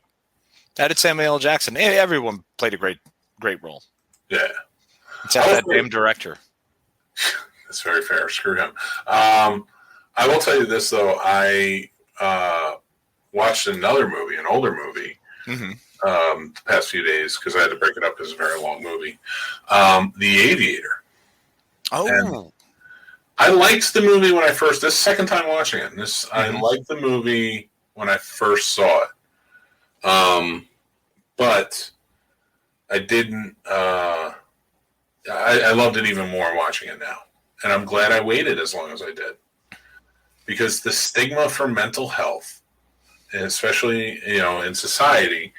That did Samuel L. Jackson. Everyone played a great role. Yeah. Except that damn director. That's very fair. Screw him. I will tell you this, though. I watched another movie, an older movie, the past few days because I had to break it up because it's a very long movie. The Aviator. Oh. And I liked the movie when this second time watching it. I liked the movie when I first saw it. But I didn't, I loved it even more watching it now. And I'm glad I waited as long as I did. Because the stigma for mental health, and especially, in society,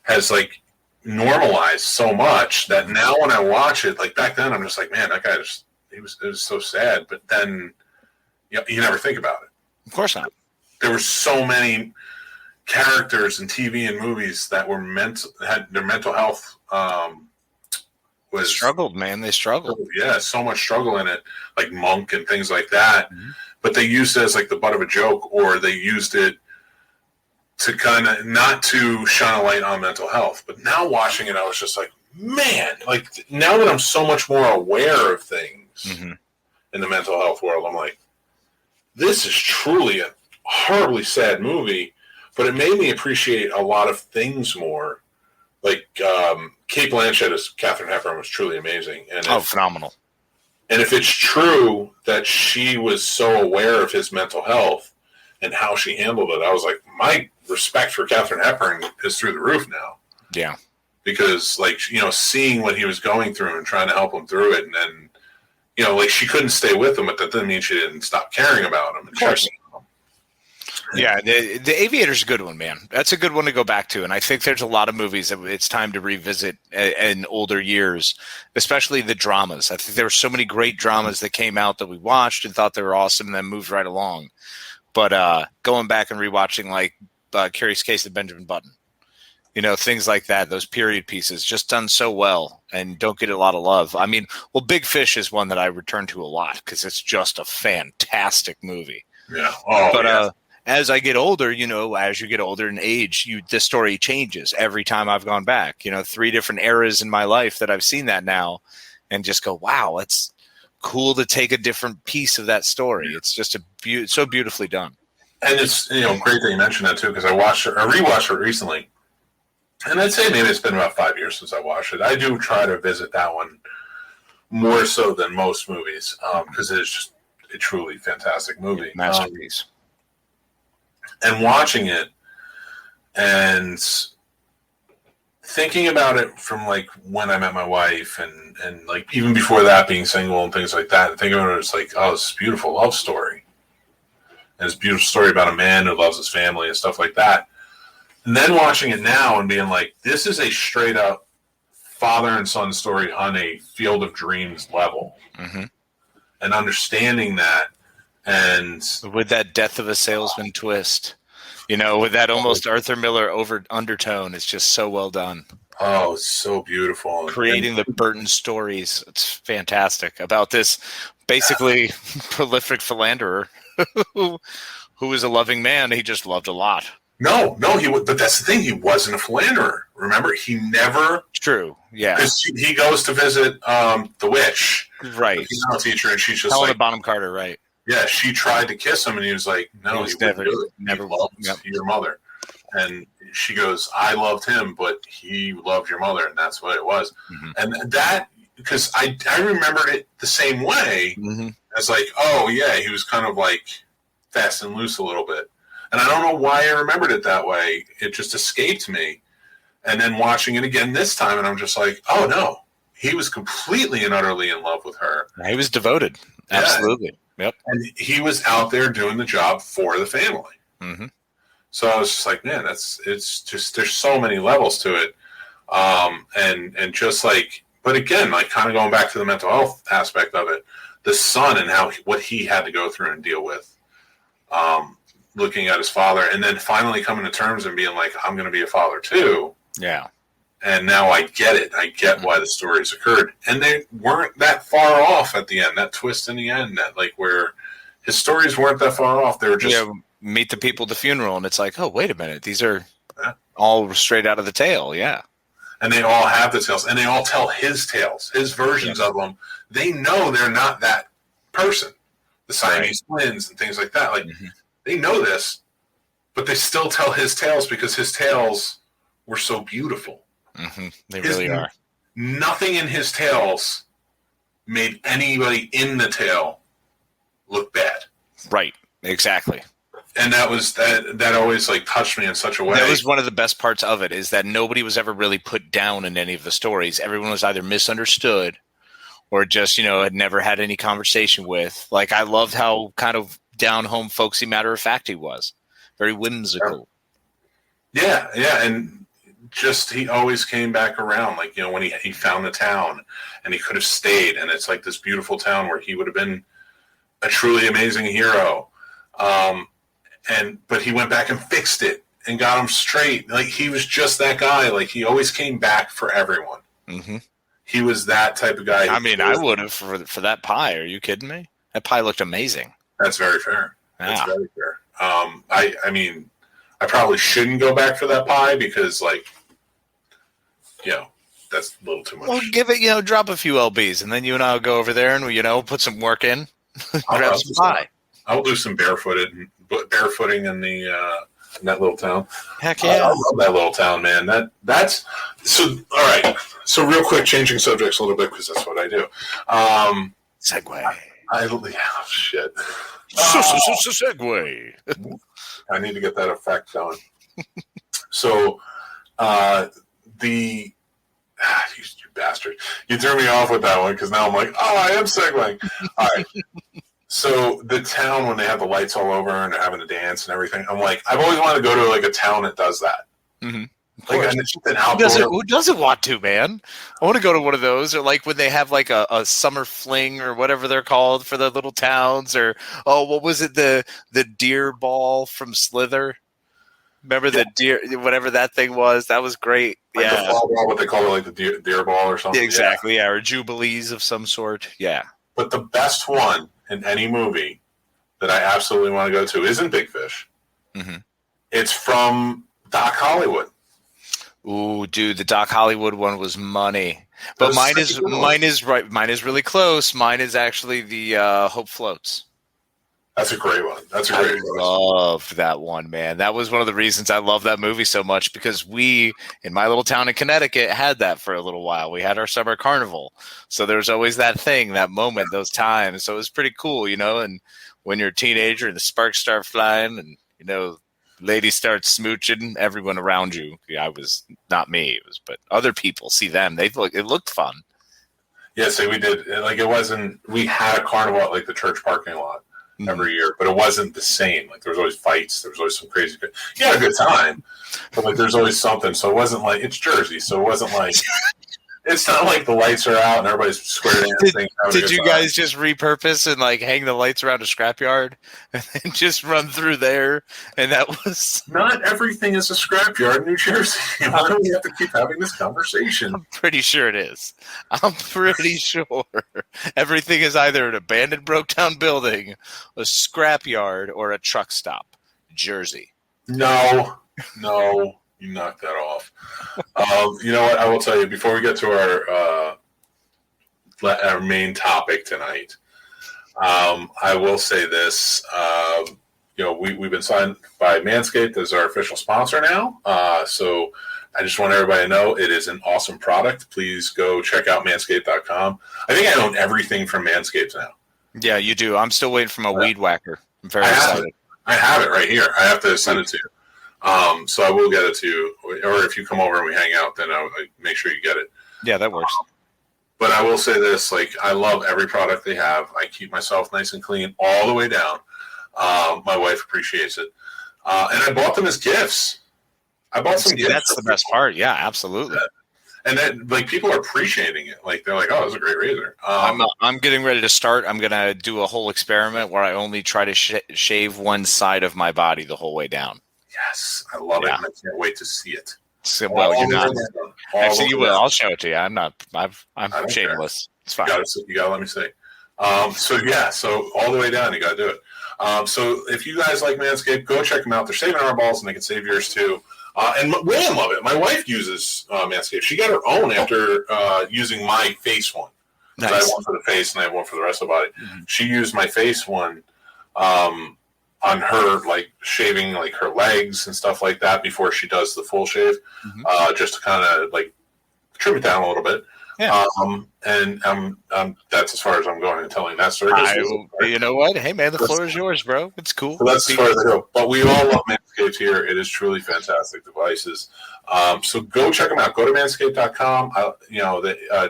has like normalized so much that now when I watch it, like back then I'm just like, man, that guy it was so sad, but then you never think about it. Of course not. There were so many characters in TV and movies that had their mental health was struggled, man. They struggled. Yeah, so much struggle in it, like Monk and things like that. But they used it as like the butt of a joke, or they used it to kind of not to shine a light on mental health. But now watching it, I was just like, man, like now that I'm so much more aware of things in the mental health world, I'm like, this is truly a horribly sad movie, but it made me appreciate a lot of things more. Like Kate Blanchett as Katharine Hepburn was truly amazing. And phenomenal. And if it's true that she was so aware of his mental health and how she handled it, I was like, my respect for Katharine Hepburn is through the roof now. Yeah. Because, like, seeing what he was going through and trying to help him through it, and then, like, she couldn't stay with him, but that didn't mean she didn't stop caring about him. Of course. Yeah, the Aviator's a good one, man. That's a good one to go back to, and I think there's a lot of movies that it's time to revisit in older years, especially the dramas. I think there were so many great dramas that came out that we watched and thought they were awesome and then moved right along. But going back and rewatching, like, Curious Case of Benjamin Button, things like that, those period pieces, just done so well and don't get a lot of love. I mean, Big Fish is one that I return to a lot because it's just a fantastic movie. Yeah. As I get older, as you get older in age, the story changes every time I've gone back. 3 different eras in my life that I've seen that now and just go, wow, it's cool to take a different piece of that story. It's just so beautifully done. And it's, great that you mentioned that too, because I rewatched it recently. And I'd say maybe it's been about 5 years since I watched it. I do try to visit that one more so than most movies because it is just a truly fantastic movie. Masterpiece. And watching it and thinking about it from like when I met my wife and like even before that being single and things like that, and thinking about it, it's like, oh, this is a beautiful love story. And it's a beautiful story about a man who loves his family and stuff like that. And then watching it now and being like, this is a straight up father and son story on a Field of Dreams level. And and understanding that. And with that death of a salesman twist, with that almost Arthur Miller undertone, it's just so well done. Oh, it's so beautiful. Creating the Burton stories. It's fantastic about this basically prolific philanderer who was a loving man. He just loved a lot. No, but that's the thing. He wasn't a philanderer. Remember, he never. True. Yeah. Because he goes to visit the witch, right? The piano teacher, and she's just Helena Bonham Carter, right? Yeah, she tried to kiss him, and he was like, "No, he never do it. Never loved your mother." And she goes, "I loved him, but he loved your mother," and that's what it was. Mm-hmm. And that, because I remembered it the same way as like, oh yeah, he was kind of like fast and loose a little bit, and I don't know why I remembered it that way. It just escaped me. And then watching it again this time, and I'm just like, oh no, he was completely and utterly in love with her. He was devoted, absolutely. Yep. And he was out there doing the job for the family. Mm-hmm. So I was just like, man, it's just, there's so many levels to it. And just like, but again, like kind of going back to the mental health aspect of it, the son and what he had to go through and deal with, looking at his father and then finally coming to terms and being like, I'm going to be a father too. Yeah. And now I get it. I get why the stories occurred. And they weren't that far off at the end. That twist in the end, that like where his stories weren't that far off. They were just meet the people at the funeral, and it's like, oh, wait a minute. These are all straight out of the tale. Yeah. And they all have the tales, and they all tell his tales, his versions of them. They know they're not that person, the Siamese twins and things like that. Like they know this, but they still tell his tales because his tales were so beautiful. Mm-hmm. They really are. Nothing in his tales made anybody in the tale look bad. Right. Exactly. And that always like touched me in such a way. That was one of the best parts of it, is that nobody was ever really put down in any of the stories. Everyone was either misunderstood or just, had never had any conversation with. Like, I loved how kind of down home, folksy, matter of fact he was. Very whimsical. Yeah. And just he always came back around, like when he found the town and he could have stayed, and it's like this beautiful town where he would have been a truly amazing hero, but he went back and fixed it and got him straight. Like he was just that guy. Like he always came back for everyone. He was that type of guy. I mean, I would have for that pie. Are you kidding me? That pie looked amazing. That's very fair. That's very fair. I mean, I probably shouldn't go back for that pie because that's a little too much. Well, give it, drop a few LBs, and then you and I will go over there and, put some work in. Grab some pie. I'll do some barefooting in in that little town. Heck yeah. I love that little town, man. That's so, all right. So real quick, changing subjects a little bit because that's what I do. Segue. Shit. Segue. I need to get that effect going. So, you bastard. You threw me off with that one because now I'm like, I am segueing. All right. So the town, when they have the lights all over and they're having a dance and everything, I'm like, I've always wanted to go to like a town that does that. Mm-hmm. Like, and it's just an outdoor. Who doesn't want to, man? I want to go to one of those, or like when they have like a summer fling or whatever they're called for the little towns, or what was it, the deer ball from Slither? Remember the deer, whatever that thing was? That was great. Like the fall ball, what they call it, like the deer ball or something. Exactly, or jubilees of some sort. Yeah. But the best one in any movie that I absolutely want to go to isn't Big Fish. Mm-hmm. It's from Doc Hollywood. Ooh, dude, the Doc Hollywood one was money. But mine is right. Mine is really close. Mine is actually the Hope Floats. That's a great one. I love that one, man. That was one of the reasons I love that movie so much, because we, in my little town in Connecticut, had that for a little while. We had our summer carnival. So there was always that thing, that moment, those times. So it was pretty cool, and when you're a teenager and the sparks start flying and, ladies start smooching, everyone around you. I was not me, but other people see them. It looked fun. Yeah, so we did. Like it wasn't. We had a carnival at like the church parking lot every year, but it wasn't the same. Like there was always fights. There was always some crazy. You had a good time, but like there's always something. So it wasn't like it's Jersey. So it wasn't like It's not like the lights are out and everybody's square dancing. Did you guys just repurpose and like hang the lights around a scrapyard and then just run through there? And that was not everything is a scrapyard in New Jersey. Why do we have to keep having this conversation? I'm pretty sure it is. I'm pretty sure everything is either an abandoned, broke down building, a scrapyard, or a truck stop. Jersey. No, you knocked that off. You know what? I will tell you before we get to our main topic tonight. I will say this. We've been signed by Manscaped as our official sponsor now. So I just want everybody to know it is an awesome product. Please go check out manscaped.com. I think I own everything from Manscaped now. Yeah, you do. I'm still waiting for my weed whacker. I'm very excited. I have it right here. I have to send it to you. So I will get it to you. Or if you come over and we hang out, then I'll make sure you get it. Yeah, that works. But I will say this, I love every product they have. I keep myself nice and clean all the way down. My wife appreciates it. And I bought them as gifts. I bought some gifts. That's the best part. Yeah, absolutely. And then, people are appreciating it. They're like, oh, that's a great razor. I'm getting ready to start. I'm going to do a whole experiment where I only try to shave one side of my body the whole way down. Yes, I love it. And I can't wait to see it. So, well, you're not. Actually, you will. I'll show it to you. I'm not. I'm shameless. Care. It's fine. You got to let me see. So all the way down, you got to do it. So if you guys like Manscaped, go check them out. They're saving our balls, and they can save yours too. And women love it. My wife uses Manscaped. She got her own after using my face one. Nice. I have one for the face, and I have one for the rest of the body. Mm-hmm. She used my face one on her, shaving her legs and stuff like that before she does the full shave, just to kind of trim it down a little bit. Yeah. And that's as far as I'm going and telling that story. You know what? Hey, man, the floor is yours, bro. It's cool. So that's as far as I go. But we all love Manscaped here. It is truly fantastic devices. So go check them out. Go to manscaped.com.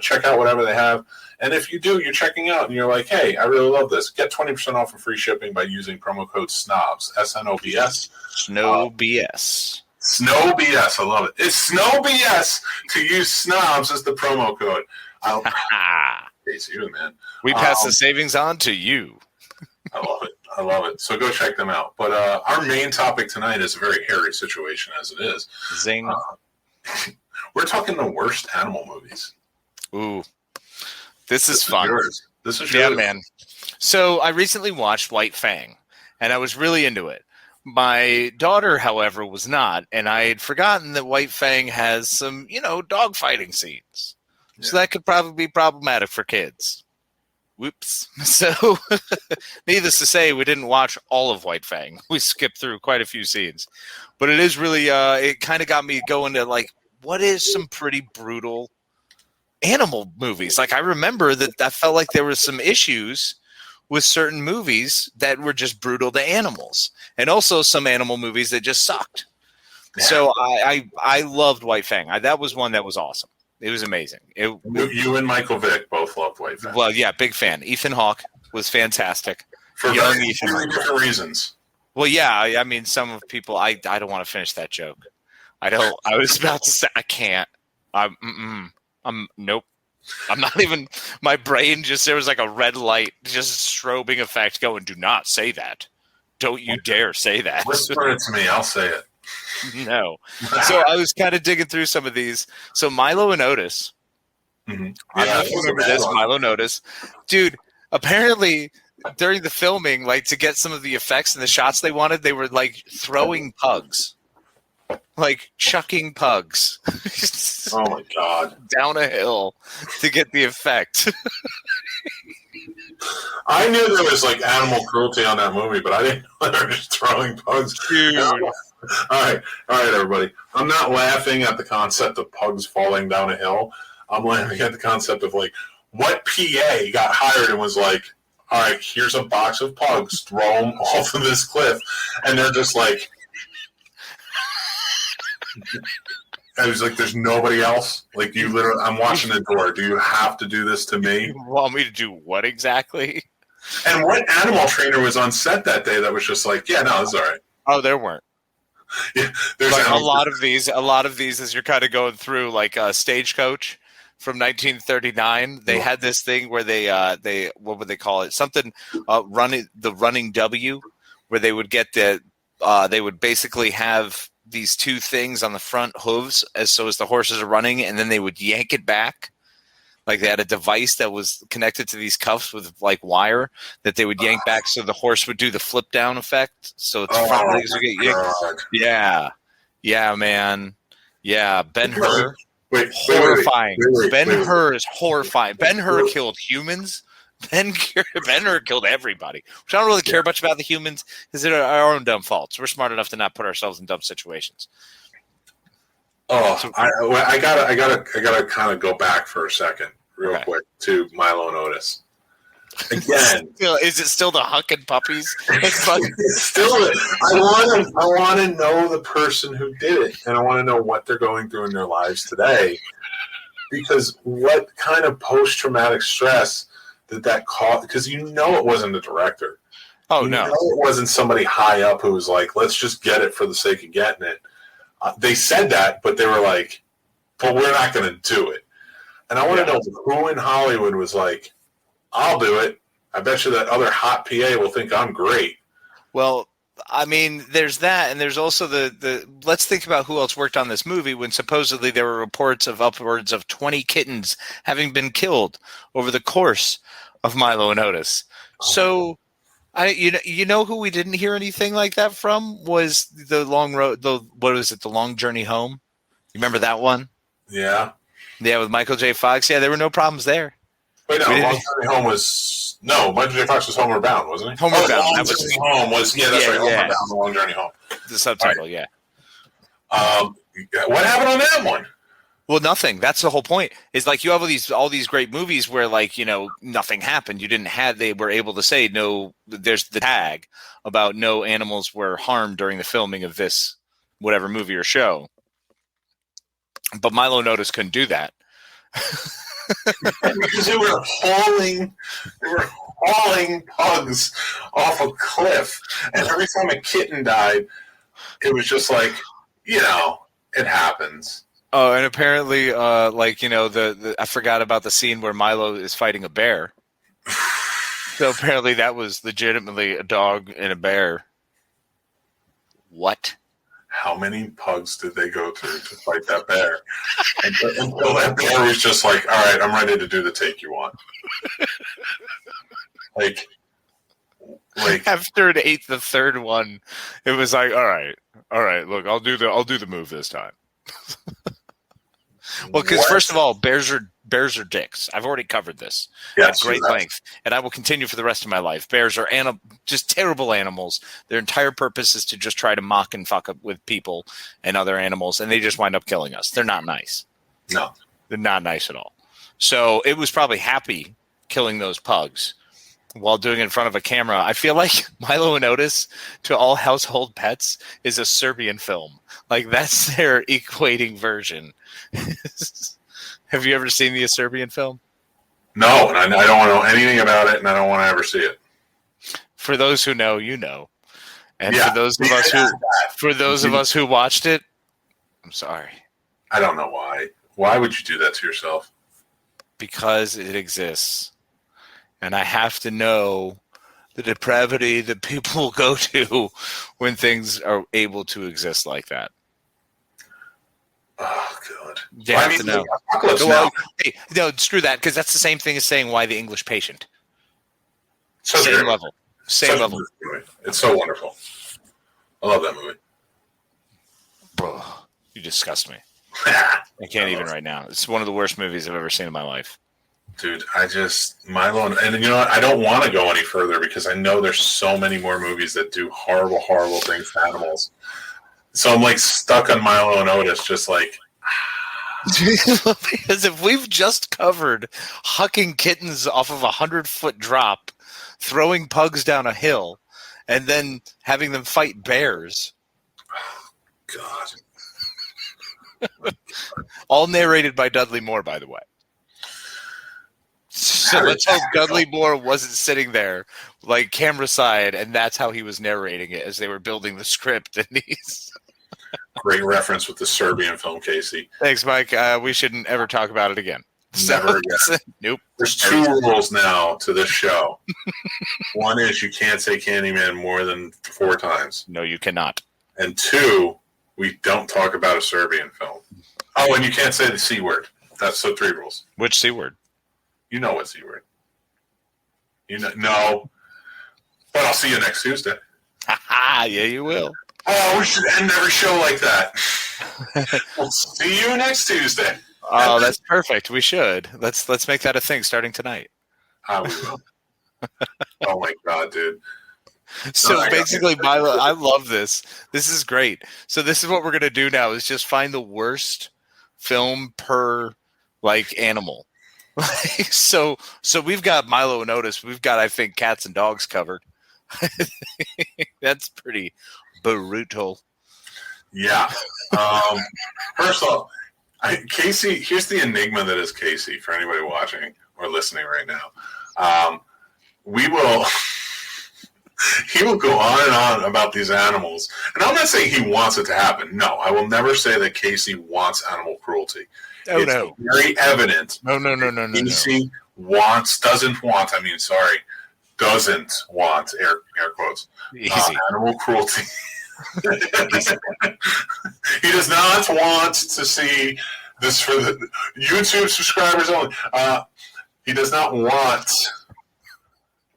Check out whatever they have. And if you do, you're checking out and you're like, hey, I really love this. Get 20% off and free shipping by using promo code SNOBS, SNOBS. SNOBS. Snow BS, I love it. It's Snow BS to use snobs as the promo code. It's you, man. We pass the savings on to you. I love it. So go check them out. But our main topic tonight is a very hairy situation, as it is. Zing. We're talking the worst animal movies. Ooh, this is fun. This is yours. Yeah, man. So I recently watched White Fang, and I was really into it. My daughter, however, was not, and I had forgotten that White Fang has some, dog fighting scenes. Yeah. So that could probably be problematic for kids. Whoops. So, needless to say, we didn't watch all of White Fang. We skipped through quite a few scenes. But it is really, it kind of got me going to, what is some pretty brutal animal movies? I remember that I felt like there were some issues with certain movies that were just brutal to animals, and also some animal movies that just sucked. Yeah. So I loved White Fang. That was one that was awesome. It was amazing. You and Michael Vick both loved White Fang. Well, yeah, big fan. Ethan Hawke was fantastic. For young Ethan, different reasons. Well, yeah, I mean, some of people. I don't want to finish that joke. I don't. I was about to say I can't. I'm nope. I'm not even, my brain there was a red light, just strobing effect going, do not say that. Don't you dare say that. Whisper it to me, I'll say it. No. So I was kind of digging through some of these. So Milo and Otis. Mm-hmm. I don't know if you remember this, Milo and Otis. Dude, apparently during the filming, to get some of the effects and the shots they wanted, they were throwing pugs. Chucking pugs. Oh my God. Down a hill to get the effect. I knew there was animal cruelty on that movie, but I didn't know they were just throwing pugs. Dude. All right, everybody. I'm not laughing at the concept of pugs falling down a hill. I'm laughing at the concept of what PA got hired and was all right, here's a box of pugs, throw them off of this cliff, and they're just I was there's nobody else. You literally, I'm watching the door. Do you have to do this to me? You want me to do what exactly? And what animal trainer was on set that day that was just yeah, no, it's all right. Oh, there weren't. Yeah, there's a lot of these as you're kind of going through Stagecoach from 1939. They had this thing where they what would they call it? Something running W, where they would get they would basically have these two things on the front hooves as the horses are running, and then they would yank it back. Like they had a device that was connected to these cuffs with like wire that they would yank back, so the horse would do the flip down effect. So its front legs would get yanked. Yeah, man. Yeah, Ben-Hur. Horrifying. Ben-Hur is horrifying. Ben-Hur killed humans. Ben-Hur killed everybody. Which I don't really care much about the humans because they're our own dumb faults. We're smart enough to not put ourselves in dumb situations. I gotta kind of go back for a second, real quick, to Milo and Otis. Again, is it still the hucking puppies? It's still. I want to know the person who did it, and I want to know what they're going through in their lives today. Because what kind of post-traumatic stress did that cause? Because it wasn't the director. Oh no, it wasn't somebody high up who was like, "Let's just get it for the sake of getting it." They said that, but they were like, "But we're not going to do it." And I want to know who in Hollywood was like, "I'll do it. I bet you that other hot PA will think I'm great." Well, I mean, there's that, and there's also the let's think about who else worked on this movie when supposedly there were reports of upwards of 20 kittens having been killed over the course of Milo and Otis. So, you know who we didn't hear anything like that from was the long road. The Long Journey Home. You remember that one? Yeah. Yeah, with Michael J. Fox. Yeah, there were no problems there. Wait, no, Long Journey Home was Michael J. Fox was Homeward Bound, wasn't he? Homeward Bound. Long Journey Home was that's right. Homeward Bound, The Long Journey Home. The subtitle, yeah. What happened on that one? Well, nothing. That's the whole point. Is like you have all these great movies where nothing happened. They were able to say no. There's the tag about no animals were harmed during the filming of this whatever movie or show. But Milo and Otis couldn't do that. Because they were hauling pugs off a cliff, and every time a kitten died, it was just like, it happens. Oh, and apparently, I forgot about the scene where Milo is fighting a bear. So apparently that was legitimately a dog and a bear. What? How many pugs did they go through to fight that bear? Until that bear was just like, all right, I'm ready to do the take you want. Like after it ate the third one, it was like, all right, look, I'll do the move this time. Well, because first of all, bears are dicks. I've already covered this at great length, and I will continue for the rest of my life. Bears are just terrible animals. Their entire purpose is to just try to mock and fuck up with people and other animals, and they just wind up killing us. They're not nice. No. They're not nice at all. So it was probably happy killing those pugs while doing it in front of a camera. I feel like Milo and Otis to all household pets is a Serbian film. Like that's their equating version. Have you ever seen the Serbian film? No, and I don't want to know anything about it, and I don't want to ever see it. For those who know, you know, and for those of us who watched it, I'm sorry. I don't know why. Why would you do that to yourself? Because it exists, and I have to know the depravity that people go to when things are able to exist like that. Oh, God. You have to know. Hey, no, screw that, because that's the same thing as saying why the English Patient. Same level. Same level. It's so wonderful. I love that movie. Bro, you disgust me. I can't even right now. It's one of the worst movies I've ever seen in my life. Dude, Milo, and you know what? I don't want to go any further because I know there's so many more movies that do horrible, horrible things to animals. So I'm like stuck on Milo and Otis, just like. Because if we've just covered hucking kittens off of 100-foot drop, throwing pugs down a hill, and then having them fight bears. God. All narrated by Dudley Moore, by the way. So let's hope Dudley Moore wasn't sitting there, like camera side, and that's how he was narrating it as they were building the script. And he's great reference with the Serbian film, Casey. Thanks, Mike. We shouldn't ever talk about it again. Never again. Nope. There's 2 rules now to this show. One is you can't say Candyman more than 4 times. No, you cannot. And 2, we don't talk about a Serbian film. Oh, and you can't say the C word. That's 3 rules. Which C word? You know what C word. You know, no. But I'll see you next Tuesday. Ha! Yeah, you will. Oh, we should end every show like that. We'll see you next Tuesday. Oh, that's perfect. We should. Let's make that a thing starting tonight. I will. Oh my god, dude. So basically, Milo, I love this. This is great. So this is what we're gonna do now: is just find the worst film per animal. So we've got Milo and Otis. We've got, I think, cats and dogs covered. That's pretty brutal. Yeah. First off, Casey. Here's the enigma that is Casey for anybody watching or listening right now. We will. He will go on and on about these animals. And I'm not saying he wants it to happen. No, I will never say that Casey wants animal cruelty. Oh, it's no. very evident. No. Casey doesn't want, air quotes, animal cruelty. He does not want to see this for the YouTube subscribers only. He does not want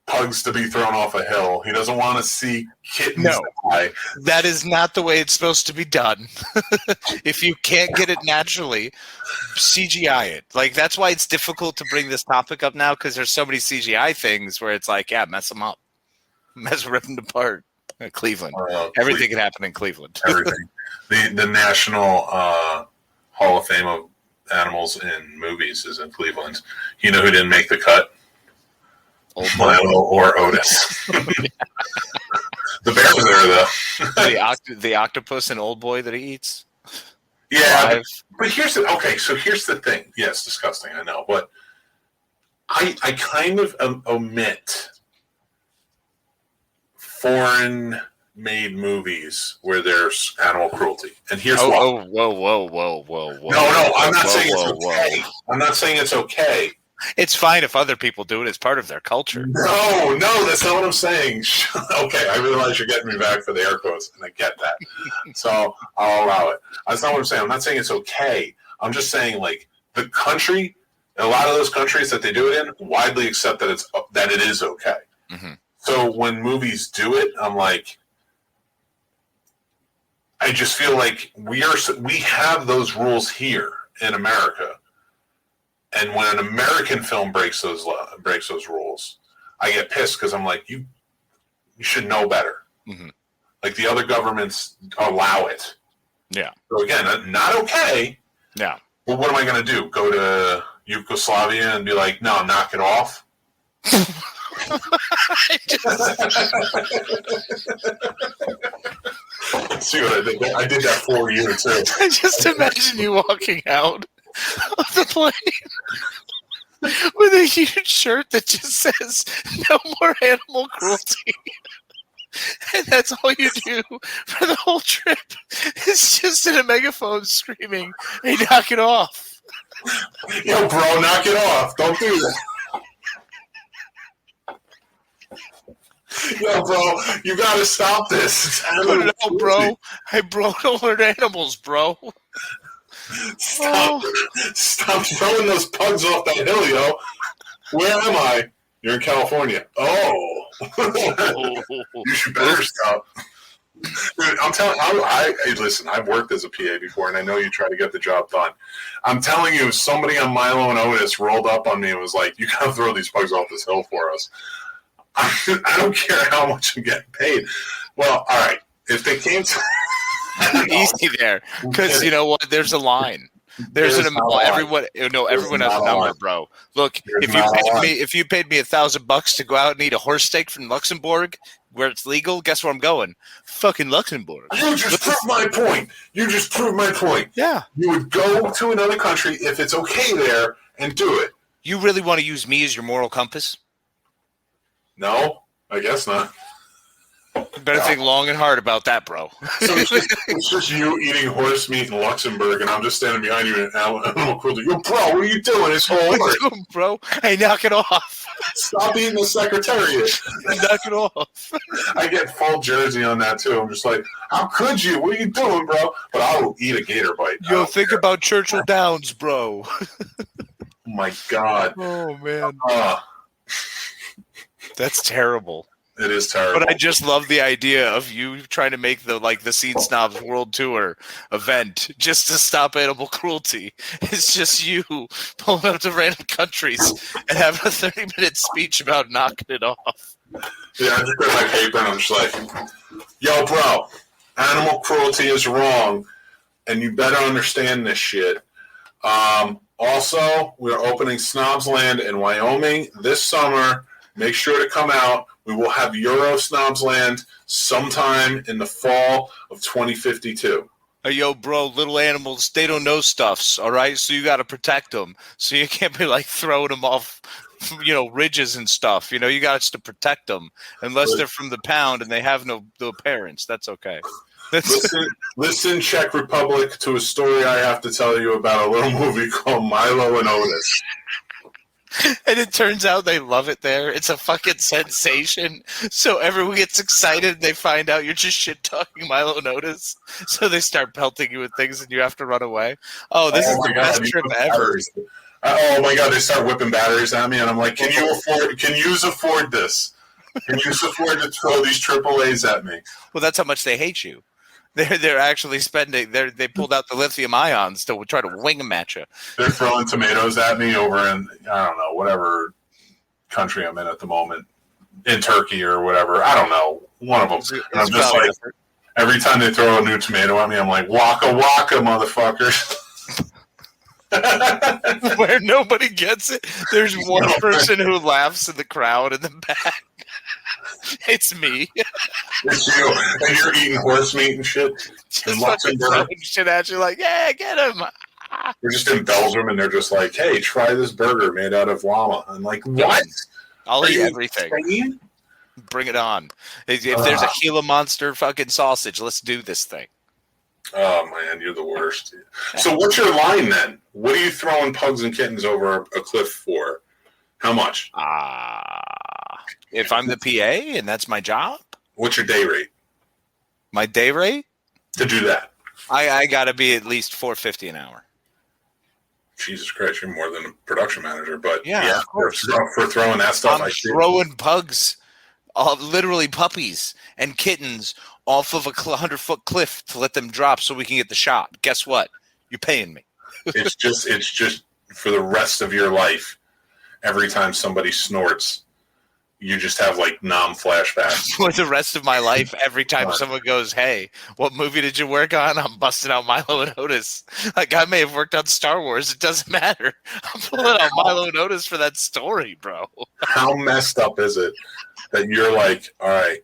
pugs to be thrown off a hill. He doesn't want to see kittens die. That is not the way it's supposed to be done. If you can't get it naturally, CGI it. That's why it's difficult to bring this topic up now, because there's so many CGI things where it's mess them up. Rip them apart. Cleveland. Everything can happen in Cleveland. Everything. The National Hall of Fame of Animals in Movies is in Cleveland. You know who didn't make the cut? Milo or Otis. The bear was there, though. The octopus and Old Boy that he eats? Yeah. But here's the thing. Yes, disgusting, I know. But I kind of omit foreign-made movies where there's animal cruelty. And here's why. Whoa. No, I'm not saying it's okay. I'm not saying it's okay. It's fine if other people do it. It's part of their culture. No, that's not what I'm saying. Okay, I realize you're getting me back for the air quotes, and I get that. So I'll allow it. That's not what I'm saying. I'm not saying it's okay. I'm just saying, the country, a lot of those countries that they do it in, widely accept that it is okay. Mm-hmm. So when movies do it, I'm like, I just feel like we have those rules here in America. And when an American film breaks those rules, I get pissed because I'm like, you should know better. Mm-hmm. The other governments allow it. Yeah. So again, not okay. Yeah. But what am I going to do? Go to Yugoslavia and be like, no, knock it off? See what I did there? I did that for you, too. I just imagine you walking out of the plane with a huge shirt that just says "No more animal cruelty," and that's all you do for the whole trip. It's just in a megaphone screaming, "Hey, knock it off!" Yo, bro, knock it off! Don't do that. Yo, bro, you gotta stop this. No, bro. Hey, bro, don't hurt animals, bro. Stop throwing those pugs off that hill, yo. Where am I? You're in California. Oh. You should better stop. Dude, I'm telling hey, listen, I've worked as a PA before, and I know you try to get the job done. I'm telling you, if somebody on Milo and Otis rolled up on me and was like, you gotta throw these pugs off this hill for us, I don't care how much I'm getting paid. Well, all right. If they came to... Easy there, because you know what? There's a line. There's an amount. Everyone has a number, bro. Look, if you paid me $1,000 to go out and eat a horse steak from Luxembourg, where it's legal, guess where I'm going? Fucking Luxembourg. You just proved my point. Yeah. You would go to another country if it's okay there and do it. You really want to use me as your moral compass? No, I guess not. You better think long and hard about that, bro. So it's just you eating horse meat in Luxembourg, and I'm just standing behind you in animal cruelty. Yo, bro, what are you doing? It's whole What you doing, bro? Hey, knock it off. Stop eating the Secretariat. Knock it off. I get full jersey on that, too. I'm just like, how could you? What are you doing, bro? But I will eat a gator bite. Yo, think about Churchill Downs, bro. Oh, my God. Oh, man. Uh, That's terrible. It is terrible. But I just love the idea of you trying to make the Scene Snobs World Tour event just to stop animal cruelty. It's just you pulling up to random countries and having a 30-minute speech about knocking it off. Yeah, I just got my paper and I'm just like, yo, bro, animal cruelty is wrong, and you better understand this shit. Also, we're opening Snobs Land in Wyoming this summer. Make sure to come out. We will have Euro Snobs Land sometime in the fall of 2052. Hey, yo, bro, little animals, they don't know stuffs, all right? So you got to protect them. So you can't be, throwing them off, ridges and stuff. You got to protect them. Unless they're from the pound and they have no parents. That's okay. Listen, Czech Republic, to a story I have to tell you about a little movie called Milo and Otis. And it turns out they love it there. It's a fucking sensation. So everyone gets excited and they find out you're just shit-talking Milo and Otis. So they start pelting you with things and you have to run away. Oh, this is the best trip ever. Oh, my God, they start whipping batteries at me, and I'm like, can you afford this? Can you afford to throw these AAAs at me? Well, that's how much they hate you. They're actually spending. They pulled out the lithium ions to try to wing them at you. They're throwing tomatoes at me over in, I don't know, whatever country I'm in at the moment, in Turkey or whatever. I don't know, one of them. And I'm just like, every time they throw a new tomato at me, I'm like, waka waka, motherfuckers. Where nobody gets it. There's one person who laughs in the crowd in the back. It's me. It's you, and you're eating horse meat and shit. Just fucking throwing shit at you, like, yeah, get him. We're just in Belgium, and they're just like, hey, try this burger made out of llama. I'm like, what? I'll eat everything. Insane? Bring it on. If there's a Gila Monster fucking sausage, let's do this thing. Oh, man, you're the worst. So what's your line, then? What are you throwing pugs and kittens over a cliff for? How much? If I'm the PA and that's my job? What's your day rate? My day rate? To do that? I got to be at least $4.50 an hour. Jesus Christ, you're more than a production manager. But yeah of course. For throwing that stuff. I'm throwing pugs, literally puppies and kittens, off of a 100-foot cliff to let them drop so we can get the shot. Guess what? You're paying me. It's just for the rest of your life. Every time somebody snorts, you just have nom flashbacks. For the rest of my life, every time someone goes, hey, what movie did you work on? I'm busting out Milo and Otis. I may have worked on Star Wars. It doesn't matter. I'm pulling out Milo and Otis for that story, bro. How messed up is it that you're like, all right,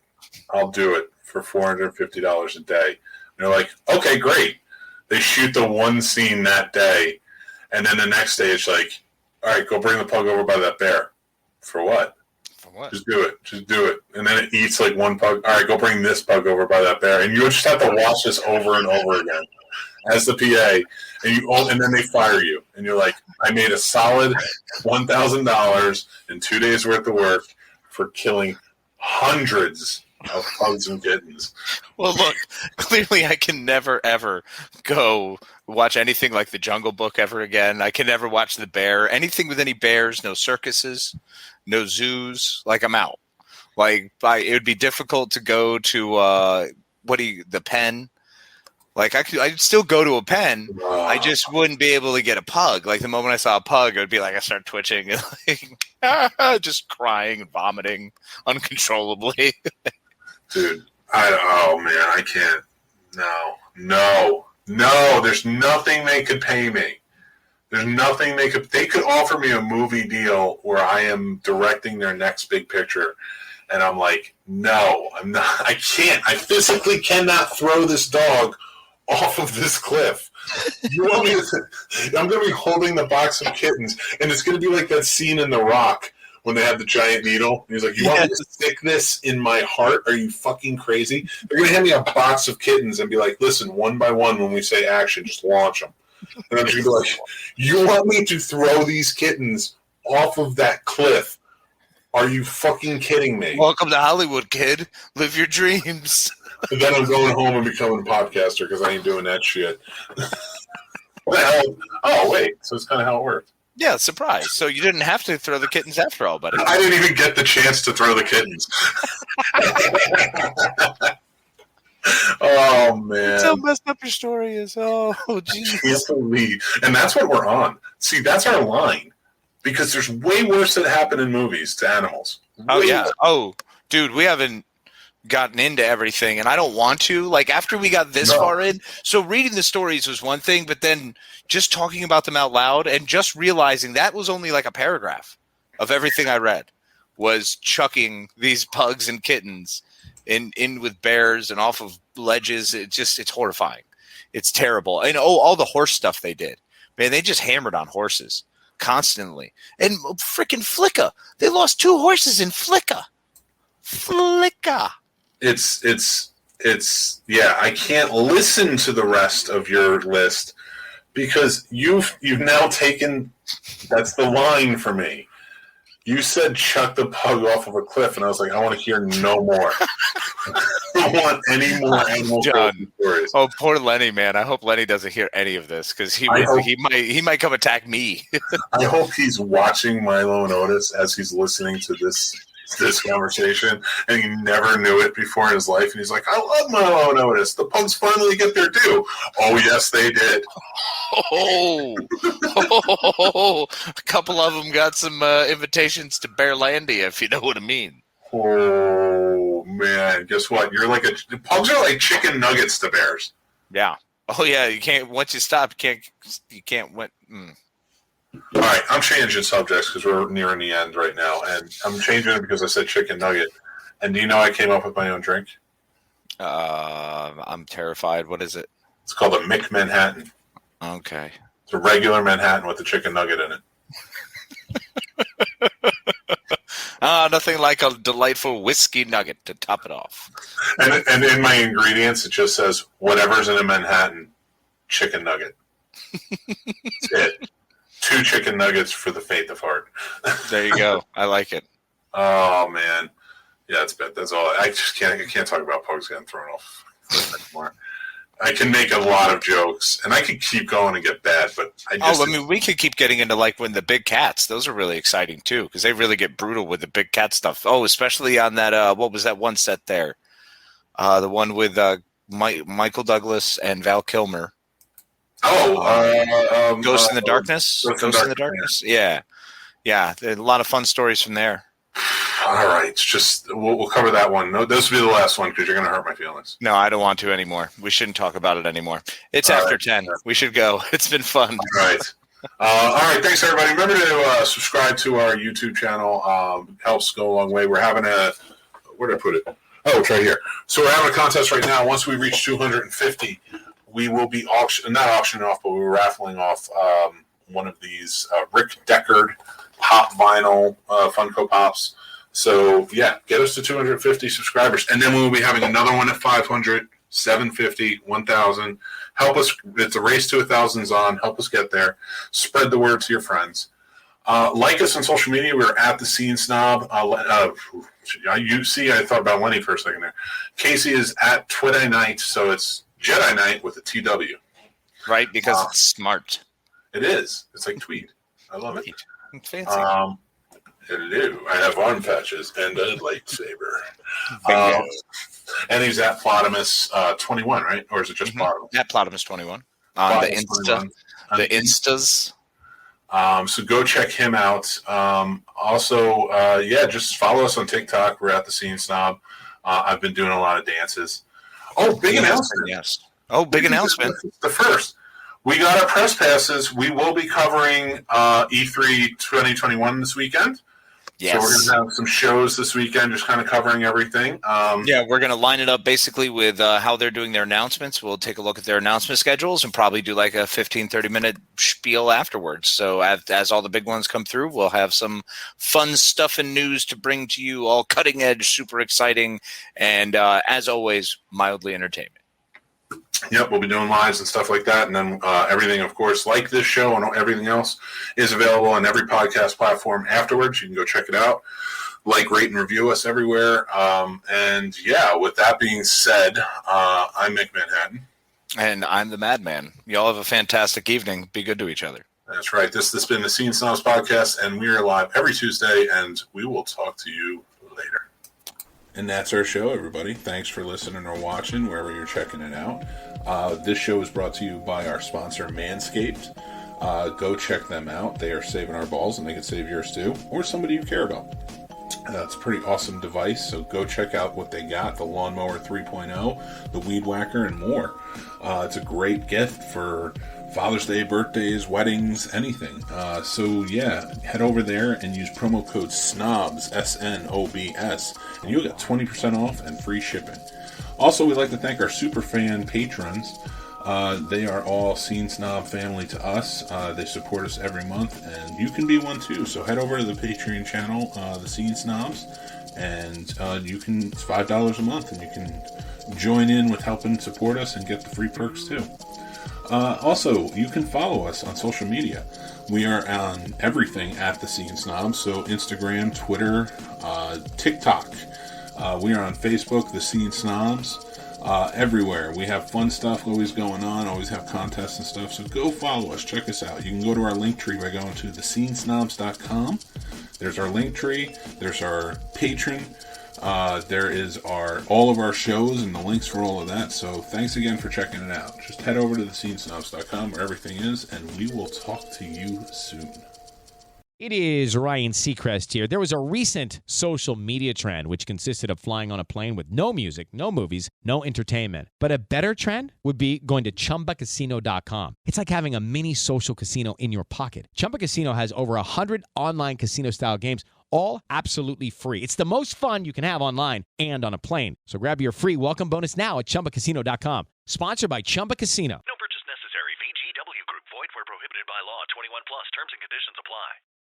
I'll do it for $450 a day. And you're like, okay, great. They shoot the one scene that day, and then the next day it's like, all right, go bring the pug over by that bear. For what? For what? Just do it. And then it eats one pug. All right, go bring this pug over by that bear. And you just have to watch this over and over again as the PA. And then they fire you. And you're like, I made a solid $1,000 in 2 days worth of work for killing hundreds of pugs and kittens. Well, look, clearly I can never, ever go watch anything like The Jungle Book ever again. I can never watch The Bear. Anything with any bears, no circuses, no zoos. I'm out. It would be difficult to go to, the pen. I'd still go to a pen. I just wouldn't be able to get a pug. The moment I saw a pug, it would be I start twitching and just crying and vomiting uncontrollably. Dude, I can't. No. There's nothing they could pay me. There's nothing they could offer me a movie deal where I am directing their next big picture. And I'm like, no, I'm not. I can't. I physically cannot throw this dog off of this cliff. You want me to? I'm going to be holding the box of kittens, and it's going to be like that scene in The Rock when they have the giant needle. He's like, you want me to stick this in my heart? Are you fucking crazy? They're going to hand me a box of kittens and be like, listen, one by one, when we say action, just launch them. And I'm just going to be like, you want me to throw these kittens off of that cliff? Are you fucking kidding me? Welcome to Hollywood, kid. Live your dreams. And then I'm going home and becoming a podcaster because I ain't doing that shit. What the hell? Oh, wait. So it's kind of how it worked. Yeah, surprise. So you didn't have to throw the kittens after all, buddy. I didn't even get the chance to throw the kittens. Oh, man. That's how messed up your story is. Oh, jeez. And that's what we're on. See, that's our line. Because there's way worse that happen in movies to animals. Oh, yeah. Oh, dude, we haven't gotten into everything, and I don't want to. Like, after we got this far in, so reading the stories was one thing, but then just talking about them out loud and just realizing that was only like a paragraph of everything I read was chucking these pugs and kittens in with bears and off of ledges. It's horrifying. It's terrible. And all the horse stuff they did. Man, they just hammered on horses constantly. And freaking Flicka. They lost 2 horses in Flicka. Flicka. It's yeah, I can't listen to the rest of your list because you've now taken, that's the line for me. You said chuck the pug off of a cliff, and I was like, I want to hear no more. I don't want any more animal stories. Oh, poor Lenny, man. I hope Lenny doesn't hear any of this because he might come attack me. I hope he's watching Milo and Otis as he's listening to this conversation, and he never knew it before in his life, and he's like, I love Milo and Otis. The pugs finally get their due. Oh, yes, they did. A couple of them got some invitations to Bearlandia, if you know what I mean. Oh, man. Guess what? Pugs are like chicken nuggets to bears. Yeah. Oh, yeah. You can't, once you stop, you can't win. All right, I'm changing subjects because we're nearing the end right now, and I'm changing it because I said chicken nugget. And do you know I came up with my own drink? I'm terrified. What is it? It's called a Mick Manhattan. Okay. It's a regular Manhattan with a chicken nugget in it. Nothing like a delightful whiskey nugget to top it off. And in my ingredients, it just says, whatever's in a Manhattan, chicken nugget. That's it. 2 chicken nuggets for the faint of heart. There you go. I like it. Oh, man. Yeah, it's bad. That's all. I can't talk about pugs getting thrown off anymore. I can make a lot of jokes, and I could keep going and get bad, but we could keep getting into like when the big cats. Those are really exciting too because they really get brutal with the big cat stuff. Oh, especially on that. What was that one set there? The one with Michael Douglas and Val Kilmer. Ghost in the Darkness. Ghost in the Darkness. Yeah. A lot of fun stories from there. All right, it's just we'll cover that one. No, this will be the last one because you're going to hurt my feelings. No, I don't want to anymore. We shouldn't talk about it anymore. It's after 10. We should go. It's been fun. All right. All right. Thanks, everybody. Remember to subscribe to our YouTube channel. Helps go a long way. We're having where did I put it? Oh, it's right here. So we're having a contest right now. Once we reach 250, we will be not auctioning off, but we're raffling off one of these Rick Deckard pop vinyl Funko Pops. So, yeah, get us to 250 subscribers. And then we'll be having another one at 500, 750, 1,000. Help us. It's a race to 1,000's on. Help us get there. Spread the word to your friends. Like us on social media. We're at the Scene Snob. You see, I thought about Lenny for a second there. Casey is at Twitty Night, so it's Jedi Knight with a TW. Right, because it's smart. It is. It's like tweed. I love it. It's fancy. Hello. I have arm patches and a lightsaber. And he's at Plotimus 21, right? Or is it just Plotimus? At Plotimus 21. On the Insta. 21. The Instas. So go check him out. Also, just follow us on TikTok. We're at the Scene Snob. I've been doing a lot of dances. Oh, big announcement. Yes. Oh, big announcement. The first. We got our press passes. We will be covering E3 2021 this weekend. So we're going to have some shows this weekend, just kind of covering everything. Yeah, we're going to line it up basically with how they're doing their announcements. We'll take a look at their announcement schedules and probably do like a 15, 30-minute spiel afterwards. So as all the big ones come through, we'll have some fun stuff and news to bring to you, all cutting edge, super exciting, and as always, mildly entertainment. Yep, we'll be doing lives and stuff like that. And then everything, of course, like this show and everything else is available on every podcast platform afterwards. You can go check it out. Like, rate, and review us everywhere. And yeah, with that being said, I'm Mick Manhattan. And I'm the Madman. Y'all have a fantastic evening. Be good to each other. That's right. This has been the Scene Snobs podcast, and we are live every Tuesday, and we will talk to you later. And that's our show, everybody. Thanks for listening or watching, wherever you're checking it out. This show is brought to you by our sponsor, Manscaped. Go check them out. They are saving our balls, and they can save yours too, or somebody you care about. It's a pretty awesome device, so go check out what they got, the Lawnmower 3.0, the Weed Whacker, and more. It's a great gift for Father's Day, birthdays, weddings, anything. So yeah, head over there and use promo code SNOBS, SNOBS, and you'll get 20% off and free shipping. Also, we'd like to thank our super fan patrons. They are all Scene Snob family to us. They support us every month, and you can be one too. So head over to the Patreon channel, the Scene Snobs, and it's $5 a month, and you can join in with helping support us and get the free perks too. Also, you can follow us on social media. We are on everything at the Scene Snobs, so Instagram, Twitter, TikTok. We are on Facebook, the Scene Snobs. Everywhere. We have fun stuff always going on, always have contests and stuff, so go follow us, check us out. You can go to our link tree by going to thescenesnobs.com. There's our link tree, there's our Patreon, there is all of our shows and the links for all of that, so thanks again for checking it out. Just head over to thescenesnobs.com where everything is, and we will talk to you soon. It is Ryan Seacrest here. There was a recent social media trend which consisted of flying on a plane with no music, no movies, no entertainment. But a better trend would be going to ChumbaCasino.com. It's like having a mini social casino in your pocket. Chumba Casino has over 100 online casino-style games, all absolutely free. It's the most fun you can have online and on a plane. So grab your free welcome bonus now at ChumbaCasino.com. Sponsored by Chumba Casino.